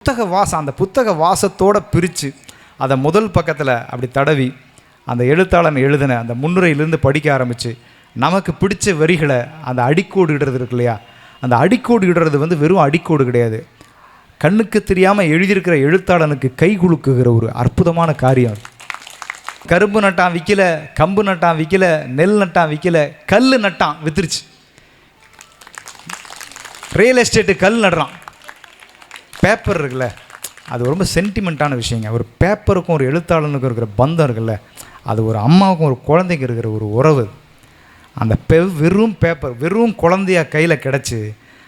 புத்தக வாசம், அந்த புத்தக வாசத்தோடு பிரித்து அதை முதல் பக்கத்தில் அப்படி தடவி அந்த எழுத்தாளன் எழுதின அந்த முன்னுரையிலேருந்து படிக்க ஆரம்பித்து நமக்கு பிடிச்ச வரிகளை அந்த அடிக்கோடு இடுறது இருக்கு இல்லையா, அந்த அடிக்கோடு இடுறது வெறும் அடிக்கோடு கிடையாது, கண்ணுக்கு தெரியாமல் எழுதியிருக்கிற எழுத்தாளனுக்கு கை குலுக்குகிற ஒரு அற்புதமான காரியம். கரும்பு நட்டான் விற்கல, கம்பு நட்டான் விற்கல, நெல் நட்டான் விற்கல, கல் நட்டான் வித்துருச்சு. ரியல் எஸ்டேட்டு கல் நடுறான். பேப்பர் இருக்குல்ல, அது ரொம்ப சென்டிமெண்ட்டான விஷயங்க. ஒரு பேப்பருக்கும் ஒரு எழுத்தாளனுக்கும் இருக்கிற பந்தம் இருக்குல்ல, அது ஒரு அம்மாவுக்கும் ஒரு குழந்தைக்கு இருக்கிற ஒரு உறவு. அந்த வெறும் பேப்பர் வெறும் குழந்தைய கையில் கிடச்சி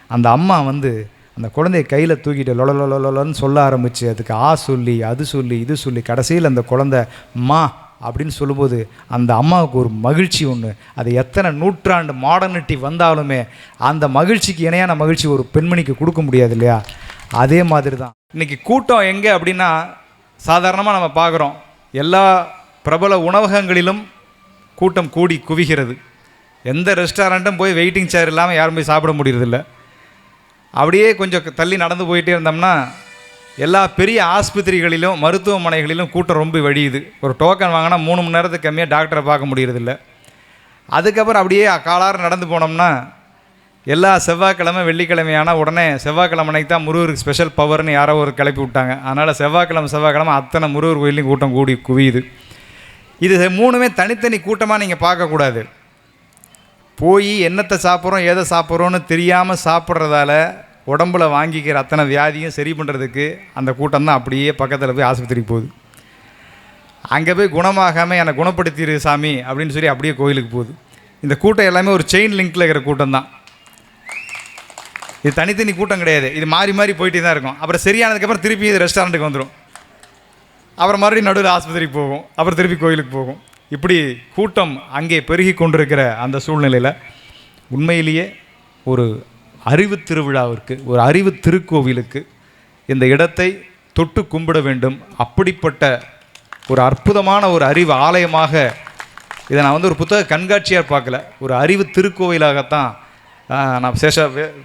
அந்த அம்மா அந்த குழந்தைய கையில் தூக்கிட்டு லொலன்னு சொல்ல ஆரம்பித்து அதுக்கு சொல்லி அது சொல்லி இது சொல்லி கடைசியில் அந்த குழந்தை மா அப்படின்னு சொல்லும்போது அந்த அம்மாவுக்கு ஒரு மகிழ்ச்சி ஒன்று. அது எத்தனை நூற்றாண்டு மாடர்னிட்டி வந்தாலுமே அந்த மகிழ்ச்சிக்கு இணையான மகிழ்ச்சி ஒரு பெண்மணிக்கு கொடுக்க முடியாது இல்லையா? அதே மாதிரி தான் இன்றைக்கி கூட்டம் எங்கே அப்படின்னா, சாதாரணமாக நம்ம பார்க்குறோம் எல்லா பிரபல உணவகங்களிலும் கூட்டம் கூடி குவிகிறது. எந்த ரெஸ்டாரண்ட்டும் போய் வெயிட்டிங் சேர் இல்லாமல் யாரும் போய் சாப்பிட முடியறதில்ல. அப்படியே கொஞ்சம் தள்ளி நடந்து போயிட்டே இருந்தோம்னா எல்லா பெரிய ஆஸ்பத்திரிகளிலும் மருத்துவமனைகளிலும் கூட்டம் ரொம்ப வழியுது. ஒரு டோக்கன் வாங்கினா 3 மணி நேரத்துக்கு கம்மியாக டாக்டரை பார்க்க முடியறதில்ல. அதுக்கப்புறம் அப்படியே காலாறு நடந்து போனோம்னா எல்லா செவ்வாய்க்கிழமை வெள்ளிக்கிழமையான உடனே செவ்வாய்க்கிழமைக்கு தான் முருகருக்கு ஸ்பெஷல் பவர்னு யாரோ ஒரு கிளப்பி விட்டாங்க. அதனால் செவ்வாய்க்கிழமை அத்தனை முருகர் கோயிலையும் கூட்டம் கூடி குவியுது. இது 3மே தனித்தனி கூட்டமாக நீங்கள் பார்க்கக்கூடாது. போய் என்னத்தை சாப்பிட்றோம் எதை சாப்பிட்றோன்னு தெரியாமல் சாப்பிட்றதால உடம்புல வாங்கிக்கிற அத்தனை வியாதியும் சரி பண்ணுறதுக்கு அந்த கூட்டம் தான் அப்படியே பக்கத்தில் போய் ஆஸ்பத்திரிக்கு போகுது. அங்கே போய் குணமாகாமல் என்னை குணப்படுத்திடு சாமி அப்படின்னு சொல்லி அப்படியே கோயிலுக்கு போகுது. இந்த கூட்டம் எல்லாமே ஒரு செயின் லிங்கில் இருக்கிற கூட்டம் தான். இது தனித்தனி கூட்டம் கிடையாது. இது மாறி மாறி போயிட்டே தான் இருக்கும். அப்புறம் சரியானதுக்கப்புறம் திருப்பி இது ரெஸ்டாரண்ட்டுக்கு வந்துடும். அப்புறம் மறுபடியும் நடுவில் ஆஸ்பத்திரிக்கு போகும், அப்புறம் திருப்பி கோயிலுக்கு போகும். இப்படி கூட்டம் அங்கே பெருகி கொண்டிருக்கிற அந்த சூழ்நிலையில் உண்மையிலேயே ஒரு அறிவு திருவிழாவிற்கு, ஒரு அறிவு திருக்கோவிலுக்கு இந்த இடத்தை தொட்டு கும்பிட வேண்டும். அப்படிப்பட்ட ஒரு அற்புதமான ஒரு அறிவு ஆலயமாக இதை நான் ஒரு புத்தக கண்காட்சியாக பார்க்கல, ஒரு அறிவு திருக்கோவிலாகத்தான் நான்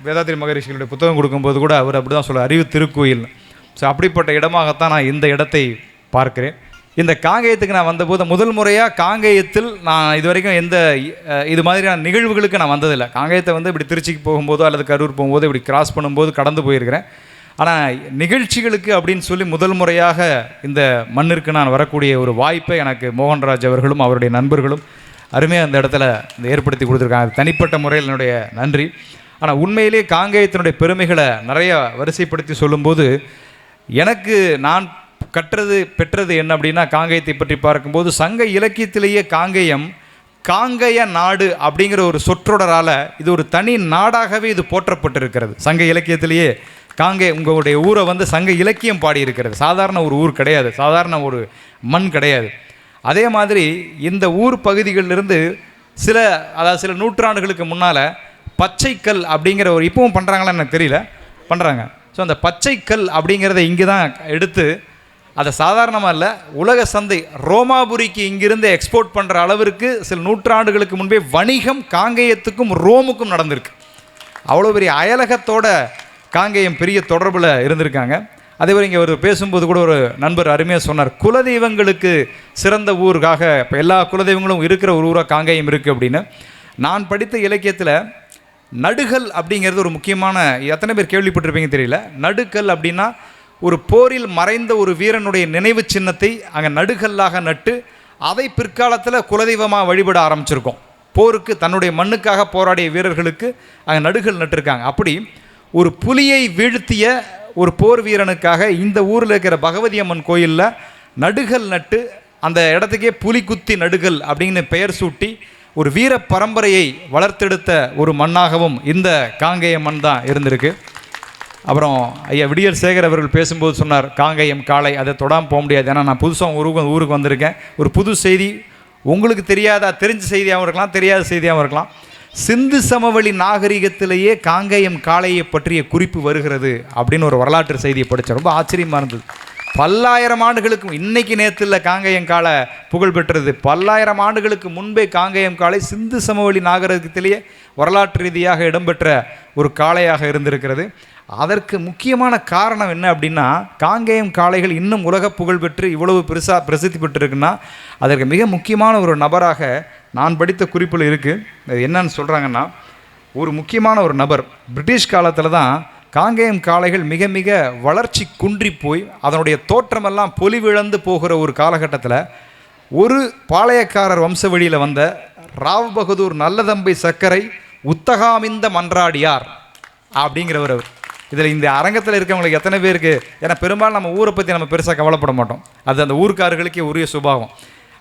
வேதாத்திரி மகரிஷிகளுடைய புத்தகம் கொடுக்கும்போது கூட அவர் அப்படி தான் சொல்ல, அறிவு திருக்கோயில். ஸோ அப்படிப்பட்ட இடமாகத்தான் நான் இந்த இடத்தை பார்க்கிறேன். இந்த காங்கேயத்துக்கு நான் வந்தபோது முதல் முறையாக காங்கேயத்தில் நான் இது வரைக்கும் இது மாதிரியான நிகழ்வுகளுக்கு நான் வந்ததில்லை. காங்கேயத்தை இப்படி திருச்சிக்கு போகும்போதோ அல்லது கரூர் போகும்போது இப்படி கிராஸ் பண்ணும்போது கடந்து போயிருக்கிறேன். ஆனால் நிகழ்ச்சிகளுக்கு அப்படின்னு சொல்லி முதல் முறையாக இந்த மண்ணிற்கு நான் வரக்கூடிய ஒரு வாய்ப்பை எனக்கு மோகன்ராஜ் அவர்களும் அவருடைய நண்பர்களும் அருமையாக அந்த இடத்துல ஏற்படுத்தி கொடுத்துருக்காங்க. தனிப்பட்ட முறையில் என்னுடைய நன்றி. ஆனால் உண்மையிலே காங்கேயத்தினுடைய பெருமைகளை நிறைய வரிசைப்படுத்தி சொல்லும்போது எனக்கு நான் பெற்றது என்ன அப்படின்னா, காங்கேயத்தை பற்றி பார்க்கும்போது சங்க இலக்கியத்திலேயே காங்கேயம் காங்கேய நாடு அப்படிங்கிற ஒரு சொற்றொடரால் இது ஒரு தனி நாடாகவே இது போற்றப்பட்டிருக்கிறது. சங்க இலக்கியத்திலேயே உங்களுடைய ஊரை சங்க இலக்கியம் பாடியிருக்கிறது. சாதாரண ஒரு ஊர் கிடையாது, சாதாரண ஒரு மண் கிடையாது. அதே மாதிரி இந்த ஊர் பகுதிகளிலிருந்து சில நூற்றாண்டுகளுக்கு முன்னால் பச்சைக்கல் அப்படிங்கிற ஒரு இப்பவும் பண்ணுறாங்களான்னு எனக்கு தெரியல, பண்ணுறாங்க. ஸோ அந்த பச்சைக்கல் அப்படிங்கிறத இங்கே தான் எடுத்து அதை சாதாரணமாக இல்லை, உலக சந்தை ரோமாபுரிக்கு இங்கிருந்து எக்ஸ்போர்ட் பண்ணுற அளவிற்கு சில நூற்றாண்டுகளுக்கு முன்பே வணிகம் காங்கேயத்துக்கும் ரோமுக்கும் நடந்திருக்கு. அவ்வளோ பெரிய அயலகத்தோட காங்கேயம் பெரிய தொடர்பில் இருந்திருக்காங்க. அதேபோல் இங்கே ஒரு பேசும்போது கூட ஒரு நண்பர் அருமையாக சொன்னார், குலதெய்வங்களுக்கு சிறந்த ஊருக்காக இப்போ எல்லா குலதெய்வங்களும் இருக்கிற ஒரு ஊராக காங்கேயம் இருக்குது அப்படின்னு. நான் படித்த இலக்கியத்தில் நடுகல் அப்படிங்கிறது ஒரு முக்கியமான, எத்தனை பேர் கேள்விப்பட்டிருப்பீங்க தெரியல. நடுக்கல் அப்படின்னா ஒரு போரில் மறைந்த ஒரு வீரனுடைய நினைவு சின்னத்தை அங்கே நடுகல்லாக நட்டு அதை பிற்காலத்தில் குலதெய்வமாக வழிபட ஆரம்பிச்சிருக்கோம். போருக்கு தன்னுடைய மண்ணுக்காக போராடிய வீரர்களுக்கு அங்கே நடுகல் நட்டுருக்காங்க. அப்படி ஒரு புலியை வீழ்த்திய ஒரு போர் வீரனுக்காக இந்த ஊரில் இருக்கிற பகவதி அம்மன் கோயிலில் நடுகல் நட்டு அந்த இடத்துக்கே புலிக்குத்தி நடுகல் அப்படின்னு பெயர் சூட்டி ஒரு வீர பரம்பரையை வளர்த்தெடுத்த ஒரு மண்ணாகவும் இந்த காங்கேய மண் தான் இருந்திருக்கு. அப்புறம் ஐயா விடியல் சேகர் அவர்கள் பேசும்போது சொன்னார், காங்கேயம் காளை அதை தொடாமல் போக முடியாது. ஏன்னா நான் புதுசாக ஊருக்கு வந்திருக்கேன். ஒரு புது செய்தி உங்களுக்கு தெரிஞ்ச செய்தியாகவும் இருக்கலாம், தெரியாத செய்தியாகவும் இருக்கலாம். சிந்து சமவெளி நாகரிகத்திலேயே காங்கேயம் காளையை பற்றிய குறிப்பு வருகிறது அப்படின்னு ஒரு வரலாற்று செய்தியை படித்தேன். ரொம்ப ஆச்சரியமாக இருந்தது. பல்லாயிரம் ஆண்டுகளுக்கு இன்னைக்கு நேரத்தில் காங்கேயம் காளை புகழ் பெற்றது. பல்லாயிரம் ஆண்டுகளுக்கு முன்பே காங்கேயம் காளை சிந்து சமவெளி நாகரிகத்திலேயே வரலாற்று ரீதியாக இடம்பெற்ற ஒரு காளையாக இருந்திருக்கிறது. அதற்கு முக்கியமான காரணம் என்ன அப்படின்னா, காங்கேயம் காளைகள் இன்னும் உலக புகழ் பெற்று இவ்வளவு பெருசாக பிரசித்தி பெற்றிருக்குன்னா அதற்கு மிக முக்கியமான ஒரு நபராக நான் படித்த குறிப்பில் இருக்குது. அது என்னன்னு சொல்கிறாங்கன்னா, ஒரு முக்கியமான ஒரு நபர் பிரிட்டிஷ் காலத்தில் தான் காங்கேயம் காளைகள் மிக மிக வளர்ச்சி குன்றி போய் அதனுடைய தோற்றமெல்லாம் பொலிவிழந்து போகிற ஒரு காலகட்டத்தில் ஒரு பாளையக்காரர் வம்ச வழியில் வந்த ராவ் பகதூர் நல்லதம்பை சக்கரை உத்தகாமிந்த மன்றாடியார் அப்படிங்கிறவர். இதில் இந்த அரங்கத்தில் இருக்கவங்களுக்கு எத்தனை பேருக்கு, ஏன்னா பெரும்பாலும் நம்ம ஊரை பற்றி நம்ம பெருசாக கவலைப்பட மாட்டோம், அது அந்த ஊருக்காரர்களுக்கே உரிய சுபாவம்.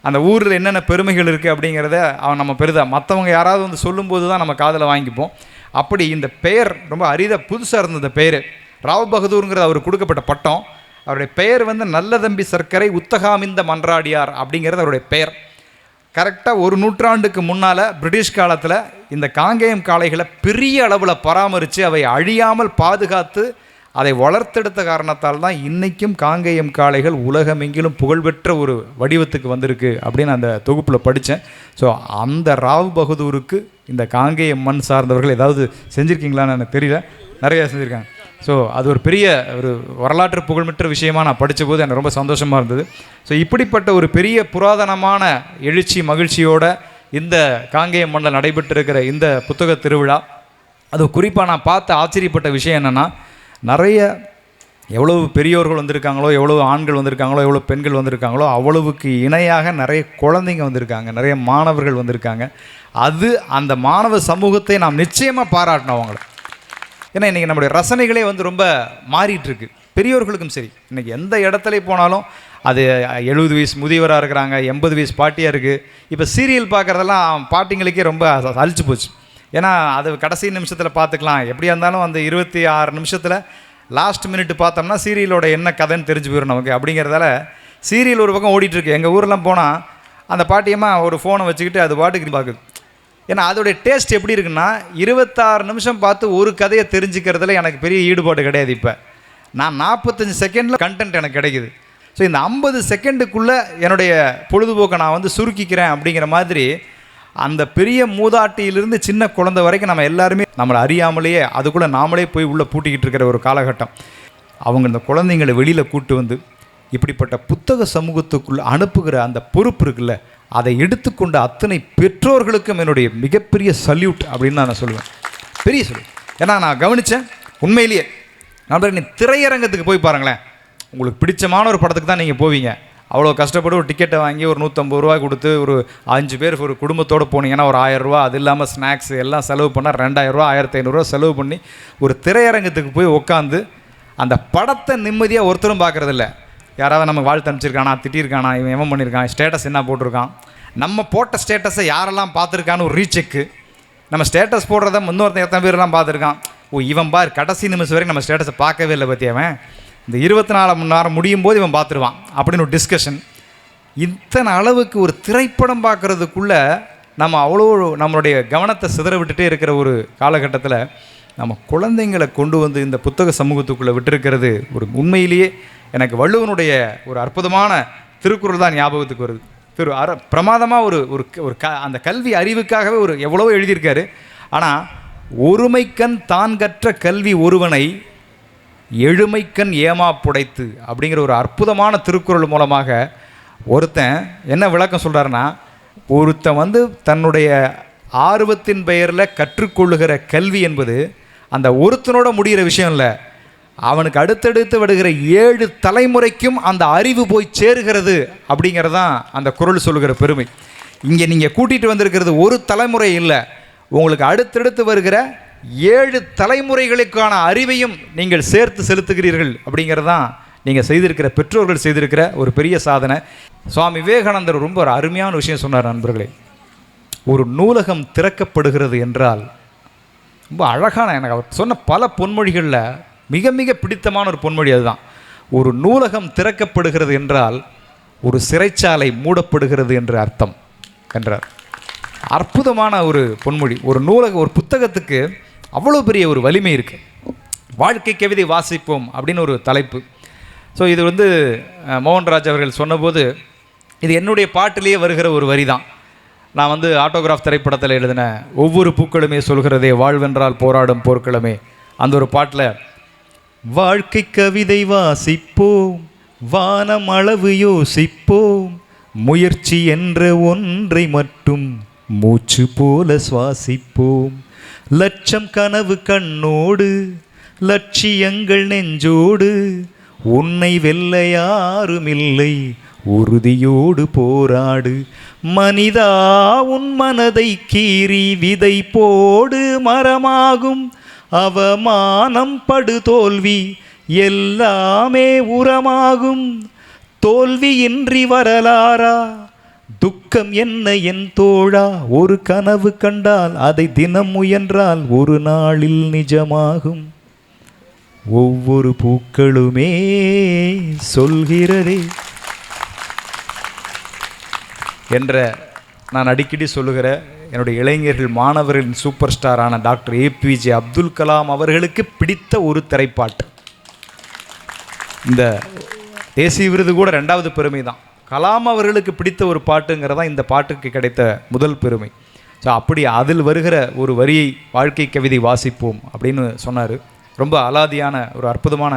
அந்த ஊரில் என்னென்ன பெருமைகள் இருக்குது அப்படிங்கிறத அவன் நம்ம பெரிதாக மற்றவங்க யாராவது வந்து சொல்லும்போது தான் நம்ம காதில் வாங்கிப்போம். அப்படி இந்த பெயர் ரொம்ப புதுசாக இருந்தது. இந்த பெயர் ராவ் பகதூருங்கிறது அவர் கொடுக்கப்பட்ட பட்டம். அவருடைய பெயர் வந்து நல்லதம்பி சர்க்கரை உத்தகாமிந்த மன்றாடியார் அப்படிங்கிறது அவருடைய பெயர். கரெக்டாக ஒரு நூற்றாண்டுக்கு முன்னால் பிரிட்டிஷ் காலத்தில் இந்த காங்கேயம் காளைகளை பெரிய அளவில் பராமரித்து அவை அழியாமல் பாதுகாத்து அதை வளர்த்தெடுத்த காரணத்தால் தான் இன்றைக்கும் காங்கேயம் காளைகள் உலகமெங்கிலும் புகழ்பெற்ற ஒரு வடிவத்துக்கு வந்திருக்கு அப்படின்னு அந்த தொகுப்பில் படித்தேன். ஸோ அந்த ராவ் பகதூருக்கு இந்த காங்கேயம் மண் சார்ந்தவர்கள் ஏதாவது செஞ்சுருக்கீங்களான்னு எனக்கு தெரியல, நிறையா செஞ்சுருக்காங்க. ஸோ அது ஒரு பெரிய ஒரு வரலாற்று புகழ்பெற்ற விஷயமாக நான் படித்த போது எனக்கு ரொம்ப சந்தோஷமாக இருந்தது. ஸோ இப்படிப்பட்ட ஒரு பெரிய புராதனமான எழுச்சி மகிழ்ச்சியோடு இந்த காங்கேயம் மண்ணில் நடைபெற்றிருக்கிற இந்த புத்தக திருவிழா, அது குறிப்பாக நான் பார்த்து ஆச்சரியப்பட்ட விஷயம் என்னென்னா, நிறைய எவ்வளவு பெரியோர்கள் வந்திருக்காங்களோ, எவ்வளோ ஆண்கள் வந்திருக்காங்களோ, எவ்வளோ பெண்கள் வந்திருக்காங்களோ அவ்வளவுக்கு இணையாக நிறைய குழந்தைங்க வந்திருக்காங்க, நிறைய மாணவர்கள் வந்திருக்காங்க. அது அந்த மாணவ சமூகத்தை நாம் நிச்சயமாக பாராட்டணும் அவங்கள. ஏன்னா இன்றைக்கி நம்முடைய ரசனைகளே வந்து ரொம்ப மாறிட்டுருக்கு. பெரியோர்களுக்கும் சரி, இன்றைக்கி எந்த இடத்துல போனாலும் அது 70 வயசு முதியவராக இருக்கிறாங்க, 80 வயசு பாட்டியாக இருக்குது. இப்போ சீரியல் பார்க்குறதெல்லாம் பாட்டிங்களுக்கே ரொம்ப அழிச்சு போச்சு. ஏன்னா அது கடைசி நிமிஷத்தில் பார்த்துக்கலாம், எப்படியா இருந்தாலும் அந்த 26 நிமிஷத்தில் லாஸ்ட் மினிட் பார்த்தோம்னா சீரியலோட என்ன கதைன்னு தெரிஞ்சு போயிடும் நமக்கு. அப்படிங்கிறதால சீரியல் ஒரு பக்கம் ஓடிட்டுருக்கு. எங்கள் ஊரெலாம் போனால் அந்த பாட்டியமாக ஒரு ஃபோனை வச்சுக்கிட்டு அது பாட்டுக்கு பார்க்குது. ஏன்னா அதோடைய டேஸ்ட் எப்படி இருக்குன்னா, 26 நிமிஷம் பார்த்து ஒரு கதையை தெரிஞ்சுக்கிறதுல எனக்கு பெரிய ஈடுபாடு கிடையாது. இப்போ நான் 45 செகண்டில் கண்டென்ட் எனக்கு கிடைக்குது. ஸோ இந்த 50 செகண்டுக்குள்ளே என்னுடைய பொழுதுபோக்கை நான் வந்து சுருக்கிக்கிறேன் அப்படிங்கிற மாதிரி அந்த பெரிய மூதாட்டியிலிருந்து சின்ன குழந்தை வரைக்கும் நம்ம எல்லாருமே நம்மளை அறியாமலேயே அதுக்குள்ளே நாமளே போய் உள்ளே பூட்டிக்கிட்டு இருக்கிற ஒரு காலகட்டம். அவங்க இந்த குழந்தைங்களை வெளியில் கூட்டு வந்து இப்படிப்பட்ட புத்தக சமூகத்துக்குள்ளே அனுப்புகிற அந்த பொறுப்பு இருக்குல்ல, அதை எடுத்துக்கொண்ட அத்தனை பெற்றோர்களுக்கும் என்னுடைய மிகப்பெரிய சல்யூட் அப்படின்னு நான் சொல்லுவேன். பெரிய சல்யூட். ஏன்னா நான் கவனித்தேன், உண்மையிலேயே நண்பர், நீ திரையரங்கத்துக்கு போய் பாருங்களேன், உங்களுக்கு பிடிச்சமான ஒரு படத்துக்கு தான் நீங்கள் போவீங்க. அவ்வளோ கஷ்டப்பட்டு ஒரு டிக்கெட்டை வாங்கி ஒரு 150 ரூபா கொடுத்து ஒரு 5 பேர் ஒரு குடும்பத்தோடு போனீங்கன்னா ஒரு 1000 ரூபா, அது இல்லாமல் ஸ்நாக்ஸ் எல்லாம் செலவு பண்ணால் 2000 ரூபா 1500 ரூபா செலவு பண்ணி ஒரு திரையரங்கத்துக்கு போய் உட்காந்து அந்த படத்தை நிம்மதியாக ஒருத்தரும் பார்க்குறதில்ல. யாராவது நமக்கு வாழ்த்து அனுப்பிச்சிருக்கானா, திட்டிருக்கானா, இவன் எவன் பண்ணியிருக்கான், ஸ்டேட்டஸ் என்ன போட்டிருக்கான், நம்ம போட்ட ஸ்டேட்டஸை யாரெல்லாம் பார்த்துருக்கான்னு ஒரு ரீசெக்கு. நம்ம ஸ்டேட்டஸ் போடுறத இன்னொருத்தன் எத்தனை பேர்லாம் பார்த்துருக்கான், ஓ இவன் பார் கடைசி நிமிஷம் வரைக்கும் நம்ம ஸ்டேட்டஸை பார்க்கவே இல்லை பற்றியவன், இந்த 24 மணி நேரம் முடியும் போது இவன் பார்த்துருவான் அப்படின்னு ஒரு டிஸ்கஷன். இத்தனை அளவுக்கு ஒரு திரைப்படம் பார்க்குறதுக்குள்ளே நம்ம அவ்வளோ நம்மளுடைய கவனத்தை சிதற விட்டுட்டே இருக்கிற ஒரு காலகட்டத்தில் நம்ம குழந்தைங்களை கொண்டு வந்து இந்த புத்தக சமூகத்துக்குள்ளே விட்டுருக்கிறது ஒரு உண்மையிலேயே எனக்கு வள்ளுவனுடைய ஒரு அற்புதமான திருக்குறள் தான் ஞாபகத்துக்கு வருது. பிரமாதமாக ஒரு அந்த கல்வி அறிவுக்காகவே ஒரு எவ்வளவோ எழுதியிருக்காரு. ஆனால் ஒருமைக்கண் தான் கற்ற கல்வி ஒருவனை எழுமைக்கண் ஏமா புடைத்து அப்படிங்கிற ஒரு அற்புதமான திருக்குறள் மூலமாக ஒருத்தன் என்ன விளக்கம் சொல்கிறாருன்னா, ஒருத்தன் வந்து தன்னுடைய ஆர்வத்தின் பெயரில் கற்றுக்கொள்ளுகிற கல்வி என்பது அந்த ஒருத்தனோட முடிகிற விஷயம் இல்லை, அவனுக்கு அடுத்தடுத்து வருகிற 7 தலைமுறைக்கும் அந்த அறிவு போய் சேருகிறது அப்படிங்கிறதான் அந்த குறள் சொல்லுகிற பெருமை. இங்கே நீங்கள் கூட்டிகிட்டு வந்திருக்கிறது ஒரு தலைமுறை இல்லை, உங்களுக்கு அடுத்தடுத்து வருகிற 7 தலைமுறைகளுக்கான அறிவையும் நீங்கள் சேர்த்து செலுத்துகிறீர்கள் அப்படிங்கிறது தான் நீங்கள் செய்திருக்கிற பெற்றோர்கள் செய்திருக்கிற ஒரு பெரிய சாதனை. சுவாமி விவேகானந்தர் ரொம்ப ஒரு அருமையான விஷயம் சொன்னார் நண்பர்களே. ஒரு நூலகம் திறக்கப்படுகிறது என்றால், ரொம்ப அழகான, எனக்கு அவர் சொன்ன பல பொன்மொழிகளில் மிக மிக பிடித்தமான ஒரு பொன்மொழி அதுதான். ஒரு நூலகம் திறக்கப்படுகிறது என்றால் ஒரு சிறைச்சாலை மூடப்படுகிறது என்று அர்த்தம் என்றார். அற்புதமான ஒரு பொன்மொழி. ஒரு புத்தகத்துக்கு அவ்வளோ பெரிய ஒரு வலிமை இருக்குது. வாழ்க்கை கவிதை வாசிப்போம் அப்படின்னு ஒரு தலைப்பு. ஸோ இது வந்து மோகன்ராஜ் அவர்கள் சொன்னபோது இது என்னுடைய பாட்டிலேயே வருகிற ஒரு வரி தான். நான் வந்து ஆட்டோகிராஃப் திரைப்படத்தில் எழுதின ஒவ்வொரு பூக்களுமே சொல்கிறதே வாழ்வென்றால் போராடும் போர்க்களமே, அந்த ஒரு பாட்டில் வாழ்க்கை கவிதை வாசிப்போம், வானம் அளவு யோசிப்போம், முயற்சி என்ற ஒன்றை மட்டும் மூச்சு போல சுவாசிப்போம். லட்சம் கனவு கண்ணோடு, லட்சியங்கள் நெஞ்சோடு, உன்னை வெல்ல யாருமில்லை, உறுதியோடு போராடு. மனிதா உன் மனதை கீறி விதை போடு, மரமாகும். அவமானம் படுதோல்வி எல்லாமே உரமாகும். தோல்வியின்றி வரலாறா, துக்கம் என்ன என் தோழா, ஒரு கனவு கண்டால் அதை தினம் முயன்றால் ஒரு நாளில் நிஜமாகும். ஒவ்வொரு பூக்களுமே சொல்கிறதே என்ற நான் அடிக்கடி சொல்லுகிற என்னுடைய இளைஞர்கள் மாணவர்களின் சூப்பர் ஸ்டாரான டாக்டர் ஏபிஜே அப்துல் கலாம் அவர்களுக்கு பிடித்த ஒரு திரைப்பாட்டு. இந்த தேசிய விருது கூட 2வது பெருமை தான். கலாம் அவர்களுக்கு பிடித்த ஒரு பாட்டுங்கிறதான் இந்த பாட்டுக்கு கிடைத்த முதல் பெருமை. ஸோ அப்படி அதில் வருகிற ஒரு வரியை வாழ்க்கை கவிதை வாசிப்போம் அப்படின்னு சொன்னார். ரொம்ப அலாதியான ஒரு அற்புதமான,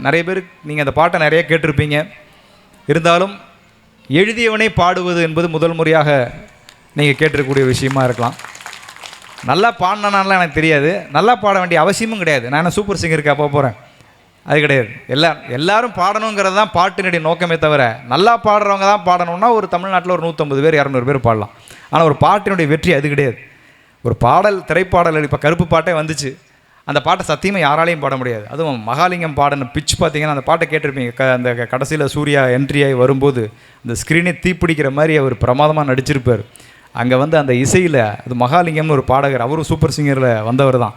நிறைய பேர் நீங்கள் அந்த பாட்டை நிறைய கேட்டிருப்பீங்க. இருந்தாலும் எழுதியவனே பாடுவது என்பது முதல் முறையாக நீங்கள் கேட்டிருக்கக்கூடிய விஷயமா இருக்கலாம். நல்லா பாடினாலாம் எனக்கு தெரியாது, நல்லா பாட வேண்டிய அவசியமும் கிடையாது. நான் என்ன சூப்பர் சிங்கருக்கு அப்போ போகிறேன், அது கிடையாது. எல்லாரும் பாடணுங்கிறது தான் பாட்டினுடைய நோக்கமே தவிர, நல்லா பாடுறவங்க தான் பாடணும்னா ஒரு தமிழ்நாட்டில் ஒரு 150 பேர் 200 பேர் பாடலாம். ஆனால் ஒரு பாட்டினுடைய வெற்றி அது கிடையாது. ஒரு பாடல், திரைப்பாடல், இப்போ கருப்பு பாட்டே வந்துச்சு, அந்த பாட்டை சத்தியமாக யாராலையும் பாட முடியாது. அதுவும் மகாலிங்கம் பாடின பிச் பார்த்தீங்கன்னா அந்த பாட்டை கேட்டிருப்பீங்க. அந்த கடைசியில் சூர்யா என்ட்ரி ஆகி வரும்போது அந்த ஸ்க்ரீனே தீப்பிடிக்கிற மாதிரி அவர் பிரமாதமாக நடிச்சிருப்பார். அங்கே வந்து அந்த இசையில் அது மகாலிங்கம்னு ஒரு பாடகர், அவரும் சூப்பர் சிங்கரில் வந்தவர் தான்.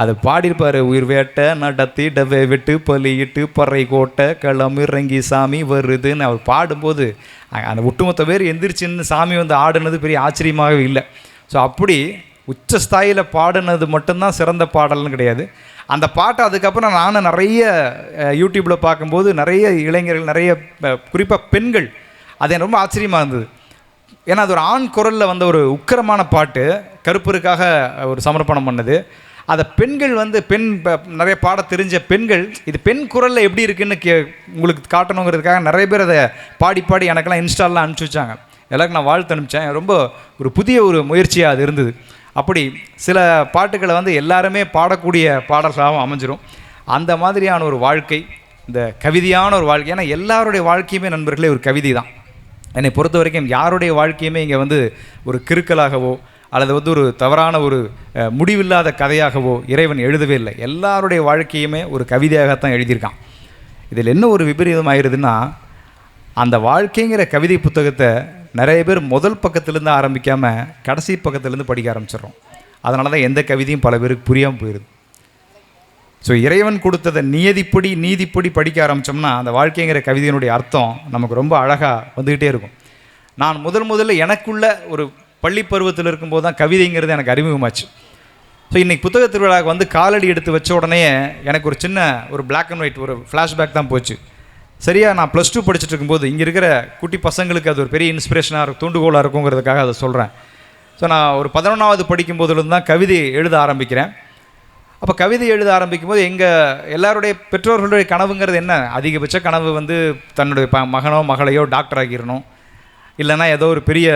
அது பாடியிருப்பார். உயிர் வேட்டை நடத்தி டவை விட்டு பலியிட்டு பறை கோட்டை களம் இறங்கி சாமி வருதுன்னு அவர் பாடும்போது அந்த ஒட்டுமொத்த பேர் எந்திரிச்சின்னு சாமி வந்து ஆடுனது பெரிய ஆச்சரியமாகவே இல்லை. ஸோ அப்படி உச்சஸ்தாயில் பாடினது மட்டும்தான் சிறந்த பாடல்னு கிடையாது. அந்த பாட்டை அதுக்கப்புறம் நானும் நிறைய யூடியூப்பில் பார்க்கும்போது நிறைய இளைஞர்கள், நிறைய குறிப்பாக பெண்கள், அது எனக்கு ரொம்ப ஆச்சரியமாக இருந்தது. ஏன்னா அது ஒரு ஆண் குரலில் வந்த ஒரு உக்கிரமான பாட்டு, கருப்பருக்காக ஒரு சமர்ப்பணம் பண்ணது. அதை பெண்கள் வந்து நிறைய பாட தெரிஞ்ச பெண்கள் இது பெண் குரலில் எப்படி இருக்குன்னு உங்களுக்கு காட்டணுங்கிறதுக்காக நிறைய பேர் அதை பாடி பாடி எனக்கெல்லாம் இன்ஸ்டால்லாம் அனுப்பிச்சி வச்சாங்க. எல்லாருக்கும் நான் வாழ்த்து அனுப்பிச்சேன். ரொம்ப ஒரு புதிய ஒரு முயற்சியாக அது இருந்தது. அப்படி சில பாட்டுகளை வந்து எல்லாருமே பாடக்கூடிய பாடல்களாகவும் அமைஞ்சிரும். அந்த மாதிரியான ஒரு வாழ்க்கை, இந்த கவிதையான ஒரு வாழ்க்கை. ஏன்னா எல்லாருடைய வாழ்க்கையுமே நண்பர்களே ஒரு கவிதை தான். என்னை பொறுத்த வரைக்கும் யாருடைய வாழ்க்கையுமே இங்கே வந்து ஒரு கிறுக்கலாகவோ அல்லது வந்து ஒரு தவறான ஒரு முடிவில்லாத கதையாகவோ இறைவன் எழுதவே இல்லை. எல்லாருடைய வாழ்க்கையுமே ஒரு கவிதையாகத்தான் எழுதியிருக்கான். இதில் என்ன ஒரு விபரீதம் ஆயிடுதுன்னா, அந்த வாழ்க்கைங்கிற கவிதை புத்தகத்தை நிறைய பேர் முதல் பக்கத்துலேருந்து ஆரம்பிக்காமல் கடைசி பக்கத்துலேருந்து படிக்க ஆரம்பிச்சிடுறோம். அதனால தான் எந்த கவிதையும் பல பேருக்கு புரியாமல் போயிடுது. ஸோ இறைவன் கொடுத்ததை நீதிப்படி படிக்க ஆரம்பித்தோம்னா அந்த வாழ்க்கைங்கிற கவிதையினுடைய அர்த்தம் நமக்கு ரொம்ப அழகாக வந்துக்கிட்டே இருக்கும். நான் முதல்ல எனக்குள்ள ஒரு பள்ளி பருவத்தில் இருக்கும்போது தான் கவிதைங்கிறது எனக்கு அறிமுகமாச்சு. ஸோ இன்றைக்கி புத்தக திருவிழாவுக்கு வந்து காலடி எடுத்து வச்ச உடனே எனக்கு ஒரு சின்ன ஒரு பிளாக் அண்ட் ஒயிட் ஒரு ஃப்ளாஷ்பேக் தான் போச்சு. சரியாக நான் +2 படிச்சுட்டு இருக்கும்போது இங்கே இருக்கிற குட்டி பசங்களுக்கு அது ஒரு பெரிய இன்ஸ்பிரேஷனாக இருக்கும், தூண்டுகோலாக இருக்குங்கிறதுக்காக அதை சொல்கிறேன். ஸோ நான் ஒரு 11வது படிக்கும்போதுலேருந்து தான் கவிதை எழுத ஆரம்பிக்கிறேன். அப்போ கவிதை எழுத ஆரம்பிக்கும்போது எங்கள் எல்லாருடைய பெற்றோர்களுடைய கனவுங்கிறது என்ன? அதிகபட்ச கனவு வந்து தன்னுடைய மகனோ மகளையோ டாக்டர் ஆக்கிடணும், இல்லைன்னா ஏதோ ஒரு பெரிய,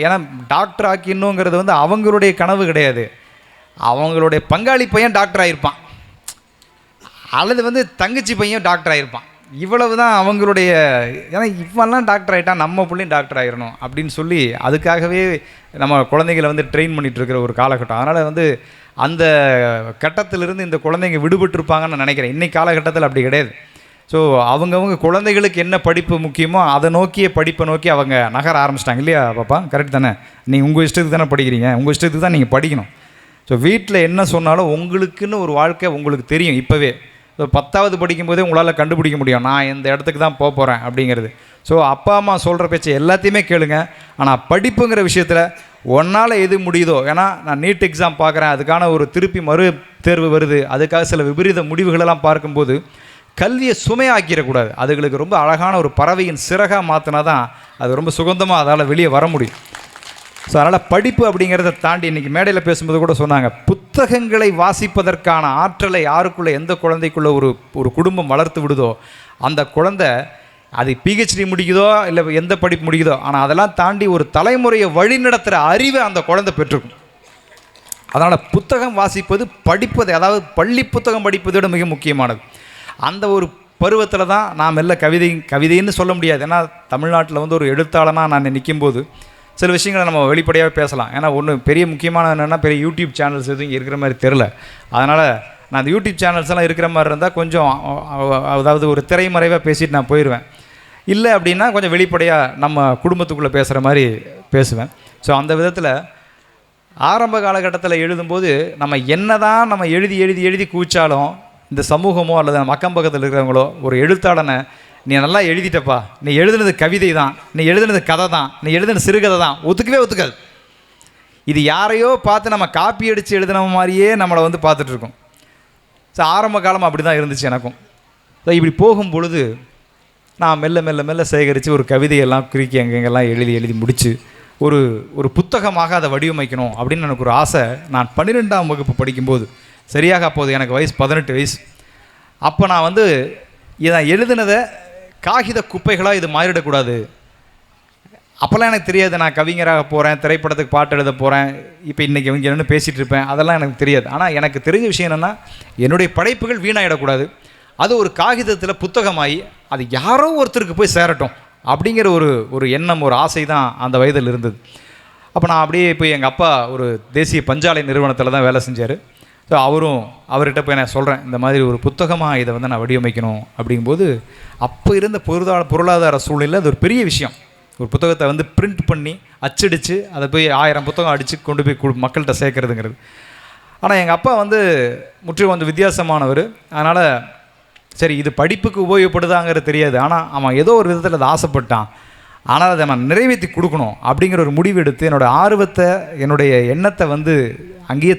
ஏன்னா டாக்டர் ஆக்கிடணுங்கிறது வந்து அவங்களுடைய கனவு கிடையாது. அவங்களுடைய பங்காளி பையன் டாக்டர் ஆகிருப்பான், அல்லது வந்து தங்கச்சி பையன் டாக்டர் ஆகிருப்பான். இவ்வளவு தான் அவங்களுடைய, ஏன்னா இவெல்லாம் டாக்டர் ஆகிட்டான் நம்ம பிள்ளையும் டாக்டர் ஆகிடணும் அப்படின்னு சொல்லி அதுக்காகவே நம்ம குழந்தைகளை வந்து ட்ரெயின் பண்ணிகிட்ருக்கிற ஒரு காலகட்டம். அதனால் வந்து அந்த கட்டத்திலிருந்து இந்த குழந்தைங்க விடுபட்டிருப்பாங்கன்னு நினைக்கிறேன். இன்றைக்கி காலகட்டத்தில் அப்படி கிடையாது. ஸோ அவங்கவுங்க குழந்தைகளுக்கு என்ன படிப்பு முக்கியமோ அதை நோக்கிய படிப்பை நோக்கி அவங்க நகர ஆரம்பிச்சிட்டாங்க. இல்லையா பாப்பா? கரெக்ட் தானே? நீங்கள் உங்கள் இஷ்டத்துக்கு தானே படிக்கிறீங்க, உங்கள் இஷ்டத்துக்கு தான் நீங்கள் படிக்கணும். ஸோ வீட்டில் என்ன சொன்னாலும் உங்களுக்குன்னு ஒரு வாழ்க்கை உங்களுக்கு தெரியும் இப்போவே. ஸோ 10வது படிக்கும்போதே உங்களால் கண்டுபிடிக்க முடியும் நான் இந்த இடத்துக்கு தான் போக போகிறேன் அப்படிங்கிறது. ஸோ அப்பா அம்மா சொல்கிற பேச்சு எல்லாத்தையுமே கேளுங்க. ஆனால் படிப்புங்கிற விஷயத்தில் ஒன்றால் எது முடியுதோ, ஏன்னா நான் நீட் எக்ஸாம் பார்க்குறேன், அதுக்கான ஒரு திருப்பி மறு தேர்வு வருது, அதுக்காக சில விபரீத முடிவுகளெல்லாம் பார்க்கும்போது கல்வியை சுமையாக்கிடக்கூடாது. அதுகளுக்கு ரொம்ப அழகான ஒரு பறவையின் சிறகாக மாற்றினா தான் அது ரொம்ப சுகந்தமாக அதால் வெளியே வர முடியும். ஸோ அதனால் படிப்பு அப்படிங்கிறத தாண்டி இன்றைக்கி மேடையில் பேசும்போது கூட சொன்னாங்க, புத்தகங்களை வாசிப்பதற்கான ஆற்றலை யாருக்குள்ளே, எந்த குழந்தைக்குள்ளே ஒரு குடும்பம் வளர்த்து விடுதோ அந்த குழந்தை அது பிஹெச்டி முடிக்குதோ இல்லை எந்த படிப்பு முடிக்குதோ, ஆனால் அதெல்லாம் தாண்டி ஒரு தலைமுறையை வழிநடத்துகிற அறிவை அந்த குழந்தை பெற்றிருக்கும். அதனால் புத்தகம் வாசிப்பது, படிப்பது, அதாவது பள்ளி புத்தகம் படிப்பதோட மிக முக்கியமானது. அந்த ஒரு பருவத்தில் தான் நான் மெல்ல கவிதைன்னு சொல்ல முடியாது. ஏன்னா தமிழ்நாட்டில் வந்து ஒரு எழுத்தாளனாக நான் நிற்கும்போது சில விஷயங்களை நம்ம வெளிப்படையாக பேசலாம். ஏன்னா ஒன்று பெரிய முக்கியமான என்னென்னா, பெரிய யூடியூப் சேனல்ஸ் எதுவும் இங்கே இருக்கிற மாதிரி தெரில. அதனால் நான் அந்த யூடியூப் சேனல்ஸ் எல்லாம் இருக்கிற மாதிரி இருந்தால் கொஞ்சம், அதாவது ஒரு திரைமறைவாக பேசிட்டு நான் போயிடுவேன். இல்லை அப்படின்னா கொஞ்சம் வெளிப்படையாக நம்ம குடும்பத்துக்குள்ளே பேசுகிற மாதிரி பேசுவேன். ஸோ அந்த விதத்தில் ஆரம்ப காலகட்டத்தில் எழுதும்போது நம்ம எழுதி கூச்சாலும் இந்த சமூகமோ அல்லது நம்ம அக்கம் பக்கத்தில் இருக்கிறவங்களோ ஒரு எழுத்தாளனை, நீ நல்லா எழுதிட்டப்பா, நீ எழுதுனது கவிதை தான், நீ எழுதுனது கதை தான், நீ எழுதுனது சிறுகதை தான், ஒத்துக்காது. இது யாரையோ பார்த்து நம்ம காப்பி அடித்து எழுதின மாதிரியே நம்மளை வந்து பார்த்துட்ருக்கோம். ஸோ ஆரம்ப காலம் அப்படி தான் இருந்துச்சு எனக்கும். ஸோ இப்படி போகும் பொழுது நான் மெல்ல சேகரித்து ஒரு கவிதையெல்லாம் குறுக்கி எங்கெங்கெல்லாம் எழுதி முடித்து ஒரு புத்தகமாக அதை வடிவமைக்கணும் அப்படின்னு எனக்கு ஒரு ஆசை. நான் 12ஆம் வகுப்பு படிக்கும்போது, சரியாக அப்போது எனக்கு வயசு 18 வயசு. அப்போ நான் வந்து இதை எழுதுனதை காகித குப்பைகளாக இது மாறிடக்கூடாது. அப்போல்லாம் எனக்கு தெரியாது நான் கவிஞராக போகிறேன், திரைப்படத்துக்கு பாட்டு எழுத போகிறேன், இப்போ இன்றைக்கி இவங்க என்னென்னு பேசிகிட்டு இருப்பேன், அதெல்லாம் எனக்கு தெரியாது. ஆனால் எனக்கு தெரிஞ்ச விஷயம் என்னென்னா, என்னுடைய படைப்புகள் வீணாயிடக்கூடாது, அது ஒரு காகிதத்தில் புத்தகமாகி அது யாரோ ஒருத்தருக்கு போய் சேரட்டும் அப்படிங்கிற ஒரு எண்ணம், ஒரு ஆசை தான் அந்த வயதில் இருந்தது. அப்போ நான் அப்படியே போய் எங்கள் அப்பா ஒரு தேசிய பஞ்சாலை நிறுவனத்தில் தான் வேலை செஞ்சார். ஸோ அவர்கிட்ட போய் நான் சொல்கிறேன், இந்த மாதிரி ஒரு புத்தகமாக இதை வந்து நான் வடிவமைக்கணும் அப்படிங்கும்போது, அப்போ இருந்த பொருளாதார சூழ்நிலை அது ஒரு பெரிய விஷயம். ஒரு புத்தகத்தை வந்து பிரிண்ட் பண்ணி அச்சடித்து அதை போய் 1000 புத்தகம் அடித்து கொண்டு போய் மக்கள்கிட்ட சேர்க்கறதுங்கிறது. ஆனால் எங்கள் அப்பா வந்து முற்றிலும் கொஞ்சம் வித்தியாசமானவர். அதனால் சரி, இது படிப்புக்கு உபயோகப்படுதாங்கிறது தெரியாது, ஆனால் அவன் ஏதோ ஒரு விதத்தில் அதை ஆசைப்பட்டான், ஆனால் அதை நான் நிறைவேற்றி கொடுக்கணும் அப்படிங்கிற ஒரு முடிவு எடுத்து என்னோடய ஆர்வத்தை, என்னுடைய எண்ணத்தை வந்து அங்கேயே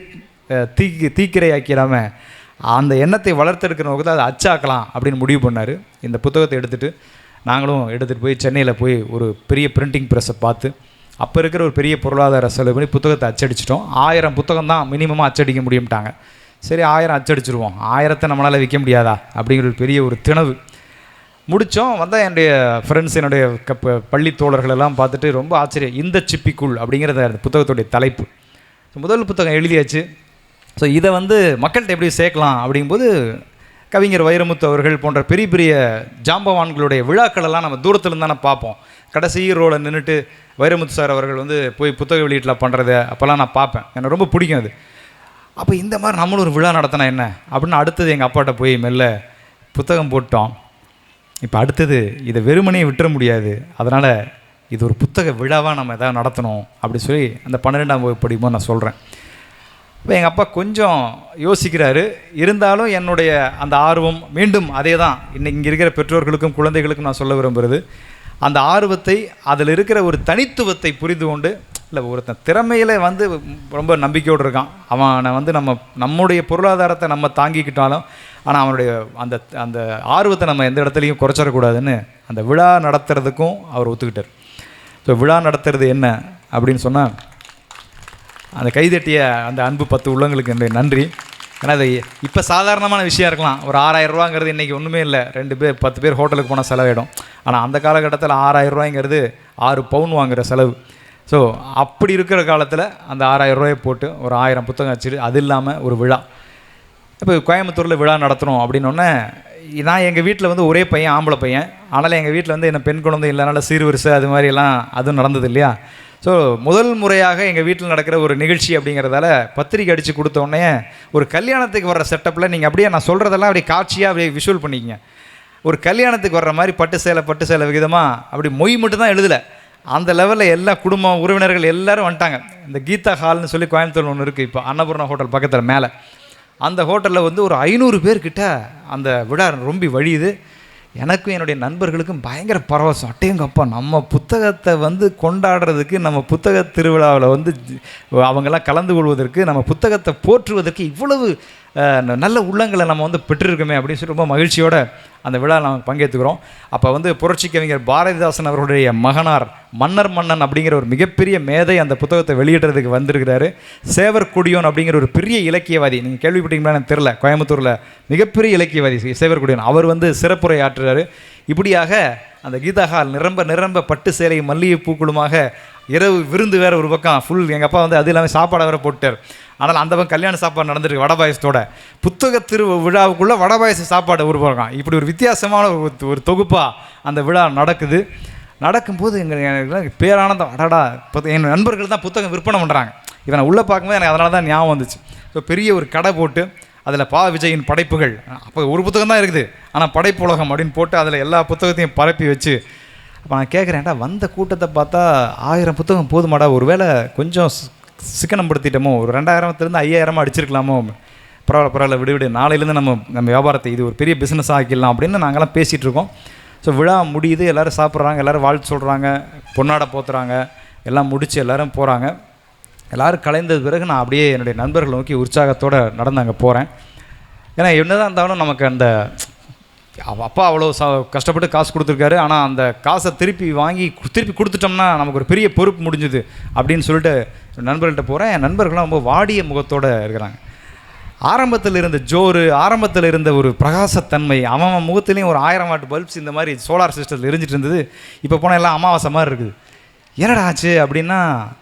தீக்கிரையாக்கிடாமல் அந்த எண்ணத்தை வளர்த்தெடுக்கிற நோக்கத்தை அதை அச்சாக்கலாம் அப்படின்னு முடிவு பண்ணார். இந்த புத்தகத்தை எடுத்துகிட்டு நாங்களும் எடுத்துகிட்டு போய் சென்னையில் போய் ஒரு பெரிய பிரிண்டிங் ப்ரெஸ்ஸை பார்த்து அப்போ இருக்கிற ஒரு பெரிய பொருளாதார செலவு பண்ணி புத்தகத்தை அச்சடிச்சிட்டோம். 1000 புத்தகம் தான் மினிமமாக அச்சடிக்க முடியும்ட்டாங்க. சரி, 1000 அச்சடிச்சிருவோம், 1000 நம்மளால் விற்க முடியாதா அப்படிங்கிற ஒரு பெரிய ஒரு திணவு. முடித்தோம். வந்தால் என்னுடைய ஃப்ரெண்ட்ஸ், என்னுடைய பள்ளி தோழர்களெல்லாம் பார்த்துட்டு ரொம்ப ஆச்சரியம். இந்த சிப்பிக்குள் அப்படிங்கிறத அந்த புத்தகத்துடைய தலைப்பு. முதல் புத்தகம் எழுதியாச்சு. ஸோ இதை வந்து மக்கள்கிட்ட எப்படி சேர்க்கலாம் அப்படிங்கும்போது, கவிஞர் வைரமுத்து அவர்கள் போன்ற பெரிய பெரிய ஜாம்பவான்களுடைய விழாக்களெல்லாம் நம்ம தூரத்துலேருந்து தானே பார்ப்போம். கடைசி ரோவில் நின்றுட்டு வைரமுத்து சார் அவர்கள் வந்து போய் புத்தக வெளியீட்டில் பண்ணுறதை அப்போல்லாம் நான் பார்ப்பேன், எனக்கு ரொம்ப பிடிக்கும் அது. அப்போ இந்த மாதிரி நம்மளும் ஒரு விழா நடத்தினா என்ன அப்படின்னு அடுத்தது எங்கள் அப்பாட்ட போய் மெல்ல புத்தகம் போட்டோம். இப்போ அடுத்தது இதை வெறுமனே விட்டுற முடியாது, அதனால் இது ஒரு புத்தக விழாவாக நம்ம எதாவது நடத்தணும் அப்படி சொல்லி அந்த 12ஆம் வகுப்பு படிக்கும்போது நான் சொல்கிறேன். இப்போ எங்கள் அப்பா கொஞ்சம் யோசிக்கிறாரு. இருந்தாலும் என்னுடைய அந்த ஆர்வம் மீண்டும் அதே தான். இங்கே இருக்கிற பெற்றோர்களுக்கும் குழந்தைகளுக்கும் நான் சொல்ல விரும்புகிறது, அந்த ஆர்வத்தை, அதில் இருக்கிற ஒரு தனித்துவத்தை புரிந்து கொண்டு, இல்லை ஒருத்தன் திறமையில் வந்து ரொம்ப நம்பிக்கையோடு இருக்கான், அவனை வந்து நம்முடைய பொருளாதாரத்தை நம்ம தாங்கிக்கிட்டாலும் ஆனால் அவனுடைய அந்த அந்த ஆர்வத்தை நம்ம எந்த இடத்துலையும் குறைச்சிடக்கூடாதுன்னு அந்த விழா நடத்துறதுக்கும் அவர் ஒத்துக்கிட்டார். ஸோ விழா நடத்துறது என்ன அப்படின்னு சொன்னால், அந்த கைதட்டிய அந்த அன்பு 10 உள்ளங்களுக்கு என்னுடைய நன்றி. ஏன்னா அது இப்போ சாதாரணமான விஷயம் இருக்கலாம், ஒரு 6000 ரூபாங்கிறது இன்றைக்கி ஒன்றுமே இல்லை, 2 பேர் 10 பேர் ஹோட்டலுக்கு போனால் செலவிடும். ஆனால் அந்த காலகட்டத்தில் 6000 ரூபாய்ங்கிறது 6 பவுன் வாங்குகிற செலவு. ஸோ அப்படி இருக்கிற காலத்தில் அந்த 6000 ரூபாயை போட்டு ஒரு 1000 புத்தகம் வச்சுட்டு, அது இல்லாமல் ஒரு விழா. இப்போ கோயம்புத்தூரில் விழா நடத்தணும் அப்படின்னோடனே, நான் எங்கள் வீட்டில் வந்து ஒரே பையன், ஆம்பளை பையன். ஆனாலும் எங்கள் வீட்டில் வந்து என்ன பெண் குழந்தை இல்லைனால சீர்வரிசை அது மாதிரியெல்லாம் அதுவும் நடந்தது இல்லையா. ஸோ முதல் முறையாக எங்கள் வீட்டில் நடக்கிற ஒரு நிகழ்ச்சி அப்படிங்கிறதால பத்திரிக்கை அடித்து கொடுத்தோடனே ஒரு கல்யாணத்துக்கு வர்ற செட்டப்பில் நீங்கள் அப்படியே நான் சொல்கிறதெல்லாம் அப்படியே காட்சியாக அப்படியே விஷுவல் பண்ணிக்கங்க. ஒரு கல்யாணத்துக்கு வர்ற மாதிரி பட்டு சேலை விகிதமாக அப்படி மொய் மட்டும் தான் எழுதலை, அந்த லெவலில் எல்லா குடும்பம் உறவினர்கள் எல்லோரும் வந்துட்டாங்க. இந்த கீதா ஹால்னு சொல்லி கோயம்புத்தூர் ஒன்று இருக்குது, இப்போ அன்னபூர்ணா ஹோட்டல் பக்கத்தில் மேலே. அந்த ஹோட்டலில் வந்து ஒரு 500 பேர்கிட்ட அந்த விழா ரொம்ப வழியுது. எனக்கும் என்னுடைய நண்பர்களுக்கும் பயங்கர பரவசம். அட்டேங்கப்பா, நம்ம புத்தகத்தை வந்து கொண்டாடுறதுக்கு, நம்ம புத்தக திருவிழாவில் வந்து அவங்கெல்லாம் கலந்து கொள்வதற்கு, நம்ம புத்தகத்தை போற்றுவதற்கு இவ்வளவு நல்ல உள்ளங்களை நம்ம வந்து பெற்றிருக்கோமே அப்படின்னு சொல்லி ரொம்ப மகிழ்ச்சியோடு அந்த விழா நம்ம பங்கேற்றுக்கிறோம். அப்போ வந்து புரட்சி கவிஞர் பாரதிதாசன் அவருடைய மகனார் மன்னன் அப்படிங்கிற ஒரு மிகப்பெரிய மேதை அந்த புத்தகத்தை வெளியிடுறதுக்கு வந்திருக்கிறாரு. சேவர் கொடியோன் அப்படிங்கிற ஒரு பெரிய இலக்கியவாதி, நீங்கள் கேள்விப்பட்டீங்களா எனக்கு தெரில, கோயம்புத்தூரில் மிகப்பெரிய இலக்கியவாதி சேவர் கொடியோன், அவர் வந்து சிறப்புரை ஆற்றுறாரு. இப்படியாக அந்த கீதா ஹால் நிரம்ப பட்டு சேலை மல்லிகை பூக்களுமாக இரவு விருந்து வேறு ஒரு பக்கம் ஃபுல். எங்கள் அப்பா வந்து அது இல்லாமல் சாப்பாடை வேறு போட்டார். ஆனால் அந்த பக்கம் கல்யாண சாப்பாடு நடந்துருக்கு வடபாயசத்தோட. புத்தக விழாவுக்குள்ளே வடபாயச சாப்பாடு ஒரு பக்கம். இப்படி ஒரு வித்தியாசமான ஒரு தொகுப்பாக அந்த விழா நடக்கும்போது எங்களுக்கு பேரானந்தம். அடடா, என் நண்பர்கள் தான் புத்தகம் விற்பனை பண்ணுறாங்க. இவனை உள்ளே பார்க்கும்போது எனக்கு அதனால தான் ஞாபகம் வந்துச்சு. ஸோ பெரிய ஒரு கடை போட்டு அதில் பா விஜயின் படைப்புகள், அப்போ ஒரு புத்தகம் தான் இருக்குது, ஆனால் படைப்புலகம் அப்படின்னு போட்டு அதில் எல்லா புத்தகத்தையும் பரப்பி வச்சு. அப்போ நான் கேட்குறேன்டா, வந்த கூட்டத்தை பார்த்தா 1000 புத்தகம் போதுமாடா, ஒரு வேளை கொஞ்சம் சிக்கனம் படுத்திட்டோமோ, ஒரு 2000 5000 அடிச்சிருக்கலாமோ, பரவாயில்ல விடு, நாளையிலேருந்து நம்ம வியாபாரத்தை இது ஒரு பெரிய பிஸ்னஸ் ஆக்கிடலாம் அப்படின்னு நாங்கள்லாம் பேசிகிட்டு இருக்கோம். ஸோ விழா முடியுது, எல்லோரும் சாப்பிட்றாங்க, எல்லோரும் வாழ்த்து சொல்கிறாங்க, பொன்னாடை போத்துறாங்க, எல்லாம் முடித்து எல்லோரும் போகிறாங்க. எல்லோரும் கலைந்தது பிறகு நான் அப்படியே என்னுடைய நண்பர்களை நோக்கி உற்சாகத்தோடு நடந்து அங்கே போகிறேன். ஏன்னா என்ன தான் இருந்தாலும் நமக்கு அந்த அப்பா அவ்வளோ கஷ்டப்பட்டு காசு கொடுத்துருக்காரு, ஆனால் அந்த காசை திருப்பி கொடுத்துட்டோம்னா நமக்கு ஒரு பெரிய பொறுப்பு முடிஞ்சுது அப்படின்னு சொல்லிட்டு நண்பர்கள்ட்ட போகிறேன். என் நண்பர்கள்லாம் ரொம்ப வாடிய முகத்தோடு இருக்கிறாங்க. ஆரம்பத்தில் இருந்த ஜோரு, ஆரம்பத்தில் இருந்த ஒரு பிரகாசத்தன்மை, அவன் முகத்துலேயும் ஒரு 1000 வாட் பல்ப்ஸ் இந்த மாதிரி சோலார் சிஸ்டத்தில் எரிஞ்சிட்டு இருந்தது. இப்போ போனால் எல்லாம் அமாவாசை மாதிரி இருக்குது. என்னடா ஆச்சு அப்படின்னா,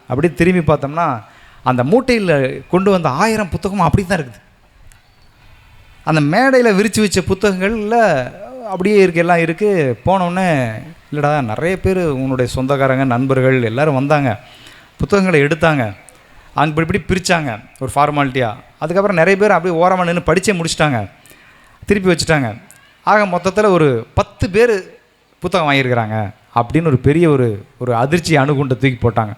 அப்படியே திரும்பி பார்த்தோம்னா அந்த மூட்டையில் கொண்டு வந்த 1000 புத்தகமும் அப்படி தான் இருக்குது. அந்த மேடையில் விரித்து வச்ச புத்தகங்களில் அப்படியே எல்லாம் இருக்குது. போனோடனே இல்லைடா, நிறைய பேர் உன்னுடைய சொந்தக்காரங்க நண்பர்கள் எல்லோரும் வந்தாங்க, புத்தகங்களை எடுத்தாங்க, அங்கே இப்படி பிரித்தாங்க ஒரு ஃபார்மாலிட்டியாக. அதுக்கப்புறம் நிறைய பேர் அப்படியே ஓரமாக நின்று படித்தே முடிச்சிட்டாங்க, திருப்பி வச்சுட்டாங்க. ஆக மொத்தத்தில் ஒரு 10 பேர் புத்தகம் வாங்கியிருக்கிறாங்க அப்படின்னு ஒரு பெரிய ஒரு அதிர்ச்சி அணுகுண்டை தூக்கி போட்டாங்க.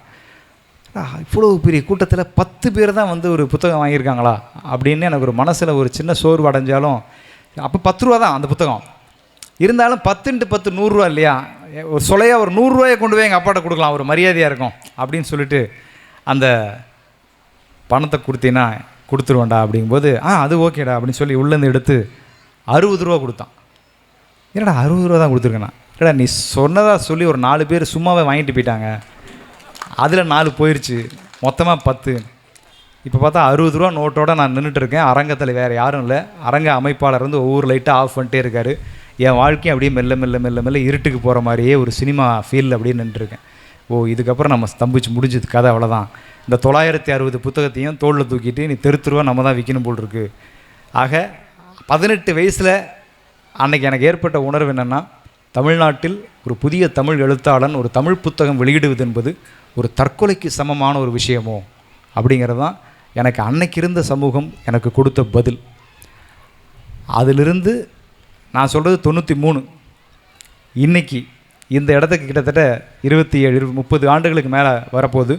இவ்வளோ பெரிய கூட்டத்தில் 10 பேர் தான் வந்து ஒரு புத்தகம் வாங்கியிருக்காங்களா அப்படின்னு எனக்கு ஒரு மனசில் ஒரு சின்ன சோர்வு அடைஞ்சாலும், அப்போ 10 ரூபா தான் அந்த புத்தகம் இருந்தாலும் 10 × 10 100 இல்லையா, ஒரு சொலையாக ஒரு 100 ரூபாயை கொண்டு போய் எங்கள் அப்பாட்ட கொடுக்கலாம், ஒரு மரியாதையாக இருக்கும் அப்படின்னு சொல்லிட்டு அந்த பணத்தை கொடுத்தீங்கன்னா கொடுத்துருவேண்டா அப்படிங்கும்போது அது ஓகேடா அப்படின்னு சொல்லி உள்ளேருந்து எடுத்து 60 ரூபா கொடுத்தான். என்னடா 60 ரூபா தான் கொடுத்துருக்கேண்ணா? இல்லைடா, நீ சொன்னதாக சொல்லி ஒரு 4 பேர் சும்மாவே வாங்கிட்டு போயிட்டாங்க, அதில் 4 போயிடுச்சு, மொத்தமாக 10. இப்போ பார்த்தா 60 ரூபா நோட்டோடு நான் நின்றுட்டுருக்கேன். அரங்கத்தில் வேறு யாரும் இல்லை. அரங்க அமைப்பாளர் வந்து ஒவ்வொரு லைட்டாக ஆஃப் பண்ணிட்டே இருக்கார். என் வாழ்க்கையும் அப்படியே மெல்ல இருட்டுக்கு போகிற மாதிரியே ஒரு சினிமா ஃபீல் அப்படியே நின்றுருக்கேன். இதுக்கப்புறம் நம்ம ஸ்தம்பிச்சு முடிஞ்சது கதை, அவ்வளோதான். இந்த 960 புத்தகத்தையும் தோளில் தூக்கிட்டு நீ தெருத்துருவா நம்ம தான் விற்கணும் போல் இருக்கு. ஆக 18 வயசில் அன்றைக்கி எனக்கு ஏற்பட்ட உணர்வு என்னென்னா, தமிழ்நாட்டில் ஒரு புதிய தமிழ் எழுத்தாளன் ஒரு தமிழ் புத்தகம் வெளியிடுவது என்பது ஒரு தற்கொலைக்கு சமமான ஒரு விஷயமோ அப்படிங்கிறது தான் எனக்கு அன்னைக்கு இருந்த சமூகம் எனக்கு கொடுத்த பதில். அதிலிருந்து நான் சொல்கிறது 93, இன்றைக்கி இந்த இடத்துக்கு கிட்டத்தட்ட 27-30 ஆண்டுகளுக்கு மேலே வரப்போகுது.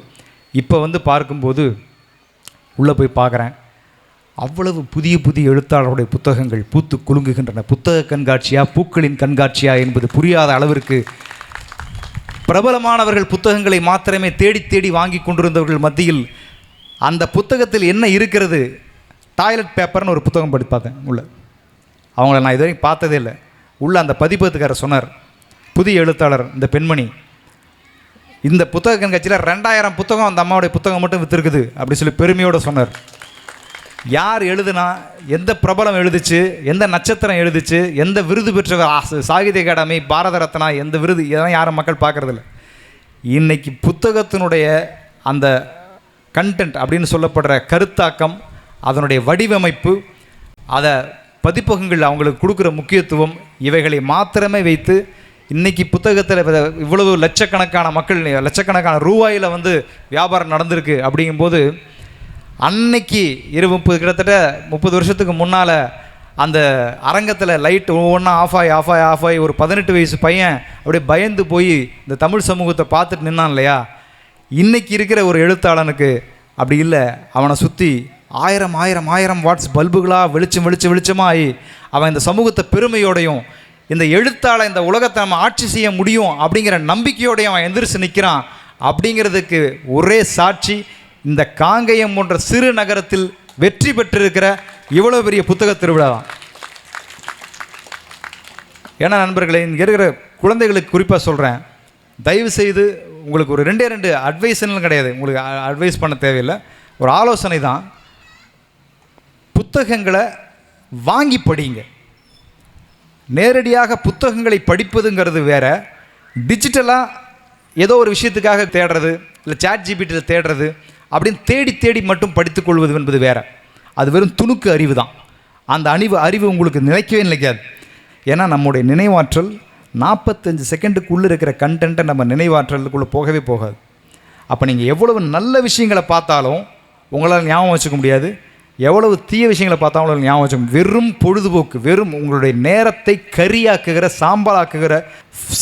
இப்போ வந்து பார்க்கும்போது உள்ளே போய் பார்க்குறேன், அவ்வளவு புதிய எழுத்தாளருடைய புத்தகங்கள் பூத்து குலுங்குகின்றன. புத்தக கண்காட்சியா பூக்களின் கண்காட்சியா என்பது புரியாத அளவிற்கு பிரபலமானவர்கள் புத்தகங்களை மாத்திரமே தேடி வாங்கி கொண்டிருந்தவர்கள் மத்தியில் அந்த புத்தகத்தில் என்ன இருக்கிறது. டாய்லெட் பேப்பர்னு ஒரு புத்தகம் படித்து பார்த்தேன். உள்ள அவங்கள நான் இதுவரைக்கும் பார்த்ததே இல்லை. உள்ள அந்த பதிப்பகத்துக்காரர் சொன்னார், புதிய எழுத்தாளர் இந்த பெண்மணி இந்த புத்தக கண்காட்சியில் 2000 புத்தகம் அந்த அம்மாவுடைய புத்தகம் மட்டும் விற்றுருக்குது அப்படி சொல்லி பெருமையோடு சொன்னார். யார் எழுதுனா, எந்த பிரபலம் எழுதுச்சு, எந்த நட்சத்திரம் எழுதுச்சு, எந்த விருது பெற்ற சாகித்ய அகாடமி, பாரத ரத்னா, எந்த விருது, இதெல்லாம் யாரும் மக்கள் பார்க்குறதில்ல. இன்றைக்கி புத்தகத்தினுடைய அந்த கண்டென்ட் அப்படின்னு சொல்லப்படுற கருத்தாக்கம், அதனுடைய வடிவமைப்பு, அதை பதிப்பகங்கள் அவங்களுக்கு கொடுக்குற முக்கியத்துவம், இவைகளை மாத்திரமே வைத்து இன்றைக்கி புத்தகத்தில் இவ்வளவு லட்சக்கணக்கான மக்கள், லட்சக்கணக்கான ரூபாயில் வந்து வியாபாரம் நடந்திருக்கு. அப்படிங்கும்போது அன்னைக்கு 20-30 கிட்டத்தட்ட 30 வருஷத்துக்கு முன்னால் அந்த அரங்கத்தில் லைட் ஒவ்வொன்றா ஆஃப் ஆகி ஒரு 18 வயசு பையன் அப்படியே பயந்து போய் இந்த தமிழ் சமூகத்தை பார்த்துட்டு நின்னான் இல்லையா. இன்றைக்கி இருக்கிற ஒரு எழுத்தாளனுக்கு அப்படி இல்லை. அவனை சுற்றி 1000 வாட்ஸ் பல்புகளாக வெளிச்சமாக ஆகி அவன் இந்த சமூகத்தை பெருமையோடையும், இந்த எழுத்தாளை இந்த உலகத்தை நம்ம ஆட்சி செய்ய முடியும் அப்படிங்கிற நம்பிக்கையோடையும் அவன் எந்திரிச்சு நிற்கிறான். அப்படிங்கிறதுக்கு ஒரே சாட்சி இந்த காங்கேயம் போன்ற சிறு நகரத்தில் வெற்றி பெற்றிருக்கிற இவ்வளோ பெரிய புத்தக திருவிழா தான். ஏன்னா நண்பர்களே, இங்கே இருக்கிற குழந்தைகளுக்கு குறிப்பாக சொல்கிறேன், தயவுசெய்து உங்களுக்கு ஒரு 2 அட்வைஸ்ன்னு கிடையாது, உங்களுக்கு அட்வைஸ் பண்ண தேவையில்லை, ஒரு ஆலோசனை தான். புத்தகங்களை வாங்கி படிங்க. நேரடியாக புத்தகங்களை படிப்பதுங்கிறது வேற, டிஜிட்டலாக ஏதோ ஒரு விஷயத்துக்காக தேடுறது, இல்லை ChatGPTயில் தேடுறது அப்படின்னு தேடி தேடி மட்டும் படித்துக்கொள்வது என்பது வேற. அது வெறும் துணுக்கு அறிவு தான். அந்த அறிவு உங்களுக்கு நிலைக்கவே நிலைக்காது. ஏன்னா நம்முடைய நினைவாற்றல் 45 செகண்டுக்குள்ளே இருக்கிற கண்டென்ட்டை நம்ம நினைவாற்றலுக்குள்ளே போகவே போகாது. அப்போ நீங்கள் எவ்வளவு நல்ல விஷயங்களை பார்த்தாலும் உங்களால் ஞாபகம் வச்சுக்க முடியாது, எவ்வளவு தீய விஷயங்களை பார்த்தாலும் உங்களால் ஞாபகம் வச்சுக்க முடியும். வெறும் பொழுதுபோக்கு, வெறும் உங்களுடைய நேரத்தை கரியாக்குகிற, சாம்பலாக்குகிற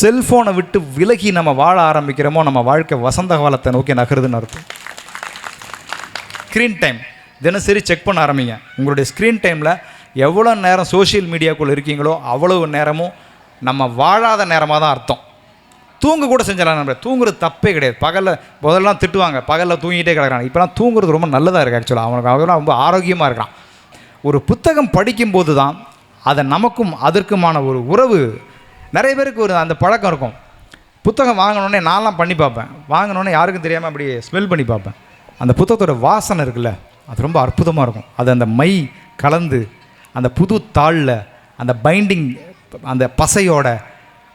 செல்ஃபோனை விட்டு விலகி நம்ம வாழ ஆரம்பிக்கிறோமோ, நம்ம வாழ்க்கை வசந்த காலத்தை நோக்கி நகருதுன்னு அர்த்தம். ஸ்க்ரீன் டைம் தினசரி செக் பண்ண ஆரம்பிங்க. உங்களுடைய ஸ்க்ரீன் டைமில் எவ்வளோ நேரம் சோஷியல் மீடியாக்குள்ளே இருக்கீங்களோ அவ்வளவு நேரமும் நம்ம வாழாத நேரமாக தான் அர்த்தம். தூங்க கூட செஞ்சிடலாம். நம்ம தூங்குறது தப்பே கிடையாது. பகலில் முதல்லாம் திட்டுவாங்க, பகலில் தூங்கிட்டே கிடக்கிறாங்க. இப்போலாம் தூங்குறது ரொம்ப நல்லதாக இருக்குது. ஆக்சுவலாக அவனுக்கு ரொம்ப ஆரோக்கியமாக இருக்கான். ஒரு புத்தகம் படிக்கும்போது தான் அதை நமக்கும் அதற்குமான ஒரு உறவு. நிறைய பேருக்கு ஒரு அந்த பழக்கம் இருக்கும். புத்தகம் வாங்கினோடனே நான்லாம் பண்ணி பார்ப்பேன். வாங்கினோடனே யாருக்கும் தெரியாமல் அப்படி ஸ்மெல் பண்ணி பார்ப்பேன். அந்த புத்தகத்தோட வாசனை இருக்குல்ல, அது ரொம்ப அற்புதமாக இருக்கும். அது அந்த மை கலந்து அந்த புது தாளில் அந்த பைண்டிங், அந்த பசையோட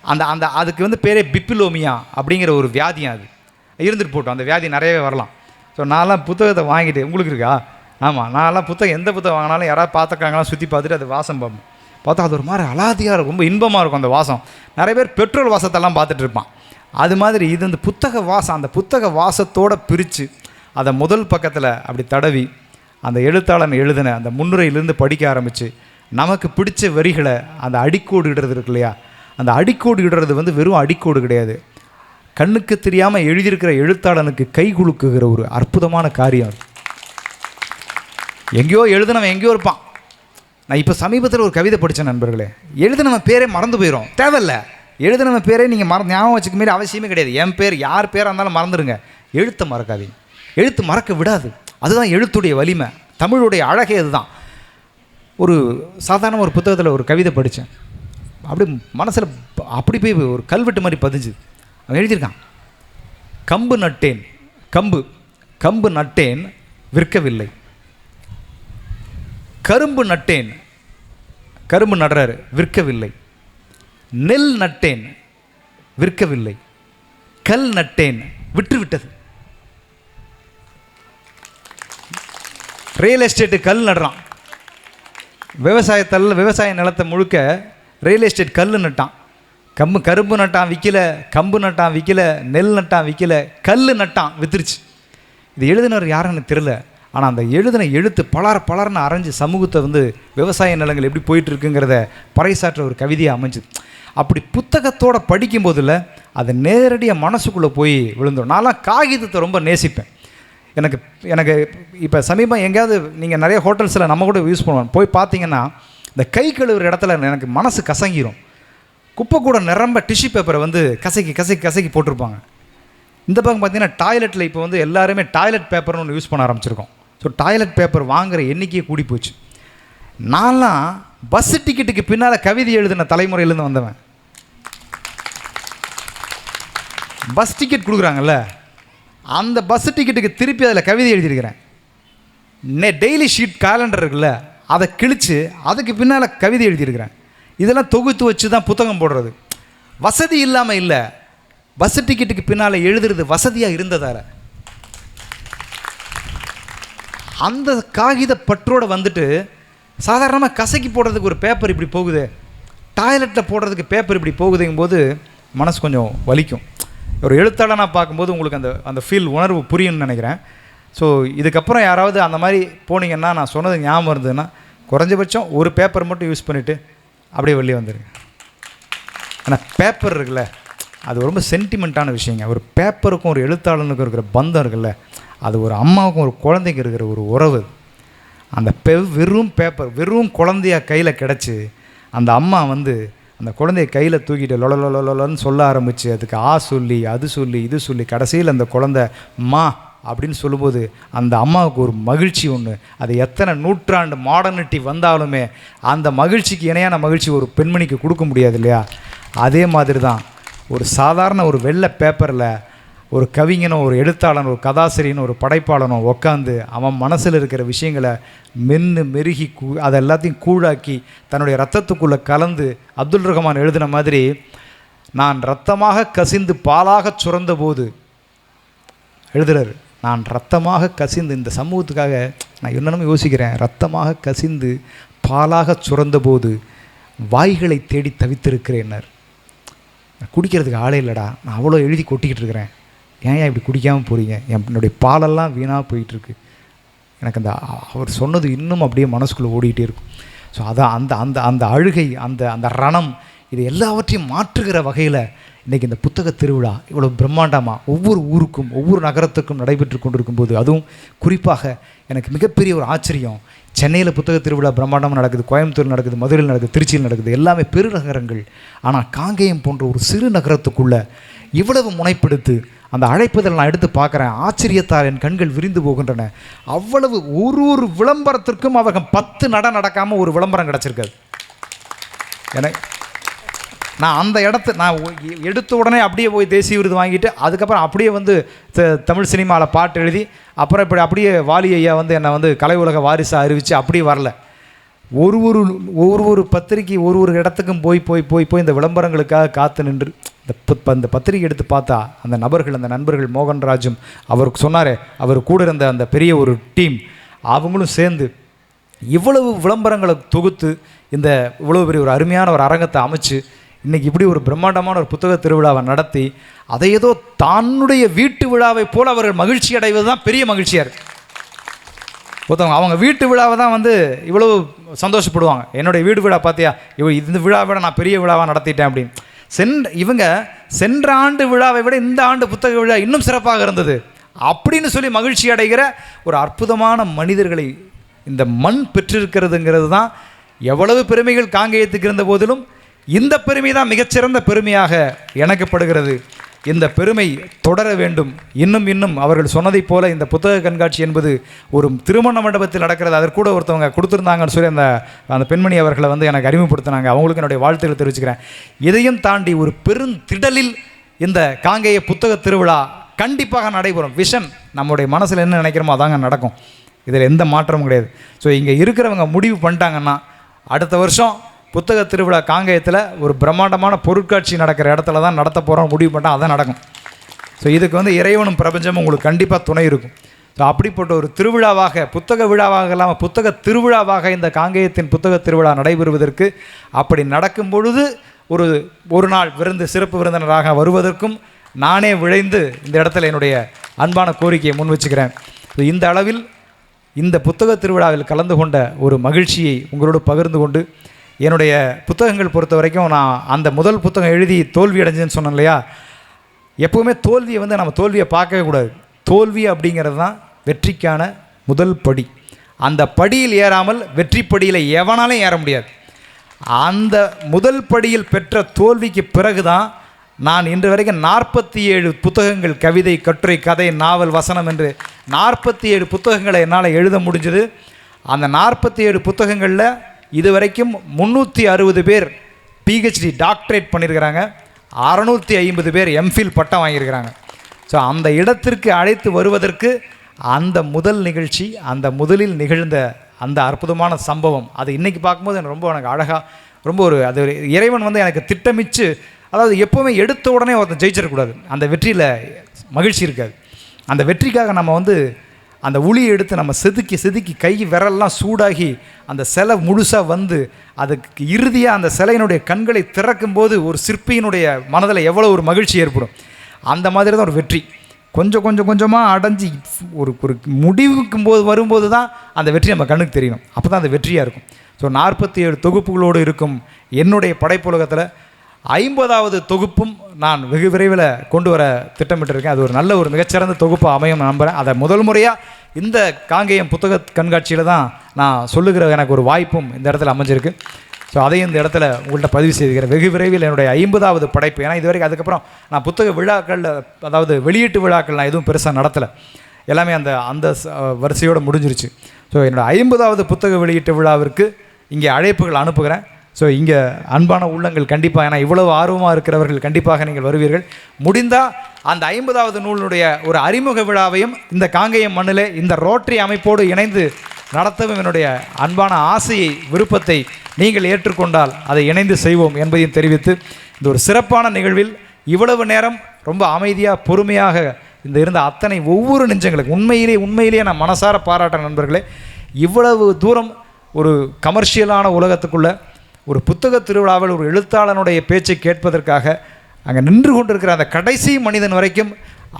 அந்த அந்த அதுக்கு வந்து பேரே பிப்பிலோமியா அப்படிங்கிற ஒரு வியாதியாக அது இருந்துட்டு போட்டோம். அந்த வியாதி நிறையவே வரலாம். ஸோ நான்லாம் புத்தகத்தை வாங்கிட்டு, உங்களுக்கு இருக்கா? ஆமாம், நான்லாம் புத்தகம் எந்த புத்தகம் வாங்கினாலும் யாராவது பார்த்துக்காங்களாம் சுற்றி பார்த்துட்டு அது வாசம் பார்ப்போம். பார்த்தா அது ஒரு மாதிரி அலாதியாக இருக்கும், ரொம்ப இன்பமாக இருக்கும் அந்த வாசம். நிறைய பேர் பெட்ரோல் வாசத்தெல்லாம் பார்த்துட்டு இருப்பான். அது மாதிரி இது இந்த புத்தக வாசம், அந்த புத்தக வாசத்தோடு பிரித்து அதை முதல் பக்கத்தில் அப்படி தடவி அந்த எழுத்தாளன் எழுதின அந்த முன்னுரையிலேருந்து படிக்க ஆரம்பித்து நமக்கு பிடிச்ச வரிகளை அந்த அடிக்கோடு இடுறது இருக்கு இல்லையா, அந்த அடிக்கோடு இடுறது வந்து வெறும் அடிக்கோடு கிடையாது, கண்ணுக்கு தெரியாமல் எழுதியிருக்கிற எழுத்தாளனுக்கு கை குலுக்குகிற ஒரு அற்புதமான காரியம். எங்கேயோ எழுதினவன் எங்கேயோ இருப்பான். நான் இப்போ சமீபத்தில் ஒரு கவிதை படித்தேன் நண்பர்களே. எழுதினவன் பேரே மறந்து போயிடும், தேவையில்லை. எழுதினவன் பேரே நீங்கள் ஞாபகம் வச்சுக்க மாரி அவசியமே கிடையாது. என் பேர் யார் பேராக இருந்தாலும் மறந்துடுங்க, எழுத்தை மறக்காதீங்க. எழுத்து மறக்க விடாது. அதுதான் எழுத்துடைய வலிமை, தமிழுடைய அழகே அதுதான். ஒரு சாதாரண ஒரு புத்தகத்தில் ஒரு கவிதை படித்தேன். அப்படி மனசில் அப்படி போய் ஒரு கல்வெட்டு மாதிரி பதிஞ்சு. அவன் எழுதியிருக்கான், கம்பு நட்டேன், கம்பு நட்டேன் விற்கவில்லை, கரும்பு நட்டேன், கரும்பு நடுறாரு விற்கவில்லை, நெல் நட்டேன் விற்கவில்லை, கல் நட்டேன் விற்றுவிட்டது. ரியல் எஸ்டேட்டு கல் நடுறான், விவசாய நிலத்தை முழுக்க ரியல் எஸ்டேட் கல் நட்டான். கரும்பு நட்டான் விற்கல, கம்பு நட்டான் விற்கல, நெல் நட்டான் விற்கல, கல் நட்டான் வித்துருச்சு. இது எழுதினர் யாருன்னு தெரில. ஆனால் அந்த எழுதின எழுத்து பலர்னு அரைஞ்சு சமூகத்தை வந்து விவசாய நிலங்கள் எப்படி போயிட்டு இருக்குங்கிறத பறைசாற்ற ஒரு கவிதையாக அமைஞ்சுது. அப்படி புத்தகத்தோடு படிக்கும்போதில் அது நேரடியாக மனசுக்குள்ளே போய் விழுந்துடும். நான்லாம் காகிதத்தை ரொம்ப நேசிப்பேன். எனக்கு இப்போ சமீபம் எங்கேயாவது நீங்கள் நிறைய ஹோட்டல்ஸில் நம்ம கூட யூஸ் பண்ணுவோம், போய் பார்த்தீங்கன்னா இந்த கை கழுவுற இடத்துல எனக்கு மனசு கசங்கிரும். குப்பை கூட நிரம்ப டிஷ்யூ பேப்பரை வந்து கசக்கி போட்டிருப்பாங்க. இந்த பக்கம் பார்த்தீங்கன்னா டாய்லெட்டில் இப்போ வந்து எல்லாருமே டாய்லெட் பேப்பர்னு ஒன்று யூஸ் பண்ண ஆரம்பிச்சிருக்கோம். ஸோ டாய்லெட் பேப்பர் வாங்குகிற எண்ணிக்கையே கூடி போச்சு. நான்லாம் பஸ்ஸு டிக்கெட்டுக்கு பின்னால் கவிதை எழுதின தலைமுறையிலேருந்து வந்தவன். பஸ் டிக்கெட் கொடுக்குறாங்கல்ல, அந்த பஸ் டிக்கெட்டுக்கு திருப்பி அதில் கவிதை எழுதியிருக்கிறேன். டெய்லி ஷீட் கேலண்டர் இருக்குல்ல, அதை கிழித்து அதுக்கு பின்னால் கவிதை எழுதியிருக்கிறேன். இதெல்லாம் தொகுத்து வச்சு தான் புத்தகம் போடுறது. வசதி இல்லாமல் இல்லை, பஸ் டிக்கெட்டுக்கு பின்னால் எழுதுறது வசதியாக இருந்ததால். அந்த காகித பற்றோடு வந்துட்டு சாதாரணமாக கசக்கி போடுறதுக்கு ஒரு பேப்பர் இப்படி போகுது, டாய்லெட்டில் போடுறதுக்கு பேப்பர் இப்படி போகுதுங்கும்போது மனசு கொஞ்சம் வலிக்கும். ஒரு எழுத்தாளனாக பார்க்கும்போது உங்களுக்கு அந்த ஃபீல் உணர்வு புரியும்னு நினைக்கிறேன். ஸோ இதுக்கப்புறம் யாராவது அந்த மாதிரி போனீங்கன்னா, நான் சொன்னது ஞாபகம் இருந்ததுன்னா குறைஞ்சபட்சம் ஒரு பேப்பர் மட்டும் யூஸ் பண்ணிவிட்டு அப்படியே வெளியே வந்துடுங்க. ஆனால் பேப்பர் இருக்குல்ல, அது ரொம்ப சென்டிமெண்ட்டான விஷயங்க. ஒரு பேப்பருக்கும் ஒரு எழுத்தாளனுக்கும் இருக்கிற பந்தம் இருக்குல்ல, அது ஒரு அம்மாவுக்கும் ஒரு குழந்தைக்கு இருக்கிற ஒரு உறவு. அந்த வெறும் பேப்பர் வெறும் குழந்தையாக கையில் கிடச்சி அந்த அம்மா வந்து அந்த குழந்தைய கையில் தூக்கிட்டு லொலன்னு சொல்ல ஆரம்பித்து அதுக்கு சொல்லி அது சொல்லி இது சொல்லி கடைசியில் அந்த குழந்தை மா அப்படின்னு சொல்லும்போது அந்த அம்மாவுக்கு ஒரு மகிழ்ச்சி ஒன்று, அது எத்தனை நூற்றாண்டு மாடர்னிட்டி வந்தாலுமே அந்த மகிழ்ச்சிக்கு இணையான மகிழ்ச்சி ஒரு பெண்மணிக்கு கொடுக்க முடியாது இல்லையா? அதே மாதிரி தான் ஒரு சாதாரண ஒரு வெள்ளை பேப்பரில் ஒரு கவிஞனோ ஒரு எழுத்தாளனோ ஒரு கதாசிரியனோ ஒரு படைப்பாளனோ உட்காந்து அவன் மனசில் இருக்கிற விஷயங்களை மெருகி அதை எல்லாத்தையும் கூழாக்கி தன்னுடைய ரத்தத்துக்குள்ளே கலந்து அப்துல் ரஹ்மான் எழுதின மாதிரி, நான் இரத்தமாக கசிந்து பாலாக சுரந்த போது எழுதுறாரு. நான் இரத்தமாக கசிந்து இந்த சமூகத்துக்காக நான் என்னென்னமோ யோசிக்கிறேன். இரத்தமாக கசிந்து பாலாக சுரந்த போது வாய்களை தேடி தவித்திருக்கிறேன்னார். குடிக்கிறதுக்கு ஆளே இல்லைடா, நான் அவ்வளோ எழுதி கொட்டிக்கிட்டு இருக்கிறேன், ஏன் இப்படி குடிக்காமல் போகிறீங்க, என்னுடைய பாலெல்லாம் வீணாக போயிட்டுருக்கு. எனக்கு அந்த அவர் சொன்னது இன்னும் அப்படியே மனசுக்குள்ளே ஓடிக்கிட்டே இருக்கும். ஸோ அதான் அந்த அந்த அந்த அழுகை, அந்த அந்த ரணம், இது எல்லாவற்றையும் மாற்றுகிற வகையில் இன்றைக்கி இந்த புத்தக திருவிழா இவ்வளோ பிரம்மாண்டமாக ஒவ்வொரு ஊருக்கும் ஒவ்வொரு நகரத்துக்கும் நடைபெற்று கொண்டிருக்கும்போது, அதுவும் குறிப்பாக எனக்கு மிகப்பெரிய ஒரு ஆச்சரியம், சென்னையில் புத்தக திருவிழா பிரம்மாண்டமாக நடக்குது, கோயம்புத்தூர் நடக்குது, மதுரையில் நடக்குது, திருச்சியில் நடக்குது, எல்லாமே பெருநகரங்கள். ஆனால் காங்கேயம் போன்ற ஒரு சிறு நகரத்துக்குள்ளே இவ்வளவு முனைப்பெடுத்து அந்த அழைப்புதல் நான் எடுத்து பார்க்குறேன். ஆச்சரியத்தால் என் கண்கள் விரிந்து போகின்றன. அவ்வளவு ஒரு விளம்பரத்திற்கும் அவர்கள் 10 நடக்காமல் ஒரு விளம்பரம் கிடச்சிருக்காது. எனக்கு நான் அந்த நான் எடுத்த உடனே அப்படியே போய் தேசிய விருது வாங்கிட்டு அதுக்கப்புறம் அப்படியே வந்து தமிழ் சினிமாவில் பாட்டு எழுதி அப்புறம் இப்படி அப்படியே வாலி ஐயா வந்து என்னை வந்து கலை உலக வாரிசாக அறிவித்து அப்படியே வரல. ஒவ்வொரு பத்திரிக்கை ஒரு இடத்துக்கும் போய் இந்த விளம்பரங்களுக்காக காத்து நின்று இந்த பத்திரிகை எடுத்து பார்த்தா அந்த நபர்கள், அந்த நண்பர்கள், மோகன்ராஜும் அவருக்கு சொன்னாரே, அவர் கூட இருந்த அந்த பெரிய ஒரு டீம், அவங்களும் சேர்ந்து இவ்வளவு விளம்பரங்களை தொகுத்து இந்த இவ்வளோ பெரிய ஒரு அருமையான ஒரு அரங்கத்தை அமைச்சு இன்றைக்கி இப்படி ஒரு பிரம்மாண்டமான ஒரு புத்தக திருவிழாவை நடத்தி அதை ஏதோ தன்னுடைய வீட்டு விழாவை போல் அவர்கள் மகிழ்ச்சி அடைவது தான் பெரிய மகிழ்ச்சியாக இருக்குது. ஒருத்தவங்க அவங்க வீட்டு விழாவை தான் வந்து இவ்வளவு சந்தோஷப்படுவாங்க. என்னுடைய வீடு விழா பார்த்தியா, இந்த விழாவை விட நான் பெரிய விழாவாக நடத்திட்டேன் அப்படின்னு. இவங்க சென்ற ஆண்டு விழாவை விட இந்த ஆண்டு புத்தக விழா இன்னும் சிறப்பாக இருந்தது அப்படின்னு சொல்லி மகிழ்ச்சி அடைகிற ஒரு அற்புதமான மனிதர்களை இந்த மண் பெற்றிருக்கிறதுங்கிறது தான் எவ்வளவு பெருமைகள் காங்கேயத்துக்கு இருந்த போதிலும் இந்த பெருமை தான் மிகச்சிறந்த பெருமையாக எனக்குப்படுகிறது. இந்த பெருமை தொடர வேண்டும். இன்னும் அவர்கள் சொன்னதைப் போல இந்த புத்தக கண்காட்சி என்பது ஒரு திருமண மண்டபத்தில் நடக்கிறது. அதற்கு கூட ஒருத்தவங்க கொடுத்துருந்தாங்கன்னு சொல்லி அந்த பெண்மணி அவர்களை வந்து எனக்கு அறிமுகப்படுத்தினாங்க. அவங்களுக்கு என்னுடைய வாழ்த்துக்களை தெரிவிச்சுக்கிறேன். இதையும் தாண்டி ஒரு பெருந்திடலில் இந்த காங்கேய புத்தக திருவிழா கண்டிப்பாக நடைபெறும். விஷன் நம்முடைய மனசில் என்ன நினைக்கிறோமோ அதாங்க நடக்கும். இதில் எந்த மாற்றமும் கிடையாது. ஸோ இங்கே இருக்கிறவங்க முடிவு பண்ணிட்டாங்கன்னா அடுத்த வருஷம் புத்தக திருவிழா காங்கேயத்தில் ஒரு பிரம்மாண்டமான பொருட்காட்சி நடக்கிற இடத்துல தான் நடத்த போகிறோம் முடிவு பண்ணால் அதான் நடக்கும். ஸோ இதுக்கு வந்து இறைவனும் பிரபஞ்சமும் உங்களுக்கு கண்டிப்பாக துணை இருக்கும். ஸோ அப்படிப்பட்ட ஒரு திருவிழாவாக, புத்தக விழாவாக இல்லாமல் புத்தக திருவிழாவாக இந்த காங்கேயத்தின் புத்தக திருவிழா நடைபெறுவதற்கு, அப்படி நடக்கும் பொழுது ஒரு நாள் சிறப்பு விருந்தினராக வருவதற்கும் நானே விழைந்து இந்த இடத்துல என்னுடைய அன்பான கோரிக்கையை முன் வச்சுக்கிறேன். இந்த அளவில் இந்த புத்தக திருவிழாவில் கலந்து கொண்ட ஒரு மகிழ்ச்சியை உங்களோடு பகிர்ந்து கொண்டு, என்னுடைய புத்தகங்கள் பொறுத்த வரைக்கும் நான் அந்த முதல் புத்தகம் எழுதி தோல்வி அடைஞ்சேன்னு சொன்னேன் இல்லையா, எப்போவுமே தோல்வியை வந்து நம்ம தோல்வியை பார்க்கவே கூடாது. தோல்வி அப்படிங்கிறது தான் வெற்றிக்கான முதல் படி. அந்த படியில் ஏறாமல் வெற்றி படியில் எவனாலும் ஏற முடியாது. அந்த முதல் படியில் பெற்ற தோல்விக்கு பிறகு தான் நான் இன்று வரைக்கும் 47 புத்தகங்கள், கவிதை, கட்டுரை, கதை, நாவல், வசனம் என்று 47 புத்தகங்களை என்னால் எழுத முடிஞ்சது. அந்த 47 புத்தகங்களில் இதுவரைக்கும் 360 பேர் பிஹெச்டி டாக்டரேட் பண்ணியிருக்கிறாங்க, 650 பேர் எம்ஃபில் பட்டம் வாங்கியிருக்கிறாங்க. ஸோ அந்த இடத்திற்கு அழைத்து வருவதற்கு அந்த முதல் நிகழ்ச்சி, அந்த முதலில் நிகழ்ந்த அந்த அற்புதமான சம்பவம், அது இன்றைக்கி பார்க்கும்போது எனக்கு அழகாக ரொம்ப அது இறைவன் வந்து எனக்கு திட்டமிச்சு, அதாவது எப்போவுமே எடுத்த உடனே ஒருத்தன் ஜெயிச்சிடக்கூடாது. அந்த வெற்றியில் மகிழ்ச்சி இருக்காது. அந்த வெற்றிக்காக நம்ம வந்து அந்த உளியை எடுத்து நம்ம செதுக்கி கை விரல்லாம் சூடாகி அந்த சிலை முழுசாக வந்து அதுக்கு இறுதியாக அந்த சிலையினுடைய கண்களை திறக்கும்போது ஒரு சிற்பியினுடைய மனதில் எவ்வளோ ஒரு மகிழ்ச்சி ஏற்படும். அந்த மாதிரி தான் ஒரு வெற்றி. கொஞ்சமாக அடைஞ்சி ஒரு முடிவுக்கும் வரும்போது தான் அந்த வெற்றி நம்ம கண்ணுக்கு தெரியணும். அப்போ தான் அந்த வெற்றியாக இருக்கும். ஸோ 47 தொகுப்புகளோடு இருக்கும் என்னுடைய படைப்புலகத்தில் 50வது தொகுப்பும் நான் வெகு விரைவில் கொண்டு வர திட்டமிட்டிருக்கேன். அது ஒரு மிகச்சிறந்த தொகுப்பு அமையும் நம்புகிறேன். அதை முதல் முறையாக இந்த காங்கேயம் புத்தக கண்காட்சியில் தான் நான் சொல்லுகிற எனக்கு ஒரு வாய்ப்பும் இந்த இடத்துல அமைஞ்சிருக்கு. ஸோ அதையும் இந்த இடத்துல உங்கள்கிட்ட பதிவு செய்துக்கிறேன். வெகு விரைவில் என்னுடைய 50வது படைப்பு. ஏன்னா இதுவரைக்கும் அதுக்கப்புறம் நான் புத்தக விழாக்களில், அதாவது வெளியீட்டு விழாக்கள் நான் எதுவும் பெருசாக நடத்தலை. எல்லாமே அந்த அந்த வரிசையோடு முடிஞ்சிருச்சு. ஸோ என்னோடய 50வது புத்தக வெளியீட்டு விழாவிற்கு இங்கே அழைப்புகள் அனுப்புகிறேன். ஸோ இங்கே அன்பான உள்ளங்கள் கண்டிப்பாக, ஏன்னா இவ்வளவு ஆர்வமாக இருக்கிறவர்கள் கண்டிப்பாக நீங்கள் வருவீர்கள். முடிந்தால் அந்த 50வது நூலினுடைய ஒரு அறிமுக விழாவையும் இந்த காங்கேயம் மண்ணிலே இந்த ரோட்டரி அமைப்போடு இணைந்து நடத்தவும் என்னுடைய அன்பான ஆசையை, விருப்பத்தை நீங்கள் ஏற்றுக்கொண்டால் அதை இணைந்து செய்வோம் என்பதையும் தெரிவித்து, இந்த ஒரு சிறப்பான நிகழ்வில் இவ்வளவு நேரம் ரொம்ப அமைதியாக பொறுமையாக இந்த இருந்த அத்தனை ஒவ்வொரு நெஞ்சங்களுக்கு உண்மையிலேயே நான் மனசார பாராட்ட நண்பர்களே. இவ்வளவு தூரம் ஒரு கமர்ஷியலான உலகத்துக்குள்ளே ஒரு புத்தக திருவிழாவில் ஒரு எழுத்தாளனுடைய பேச்சை கேட்பதற்காக அங்கே நின்று கொண்டிருக்கிற அந்த கடைசி மனிதன் வரைக்கும்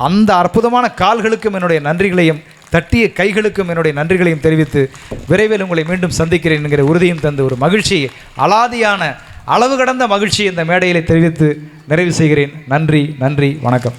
அந்த அற்புதமான கால்களுக்கும் என்னுடைய நன்றிகளையும், தட்டிய கைகளுக்கும் என்னுடைய நன்றிகளையும் தெரிவித்து விரைவில் உங்களை மீண்டும் சந்திக்கிறேன் என்கிற உறுதியும் தந்து ஒரு மகிழ்ச்சி, அலாதியான அளவு கடந்த மகிழ்ச்சி இந்த மேடையில் தெரிவித்து நிறைவு செய்கிறேன். நன்றி, வணக்கம்.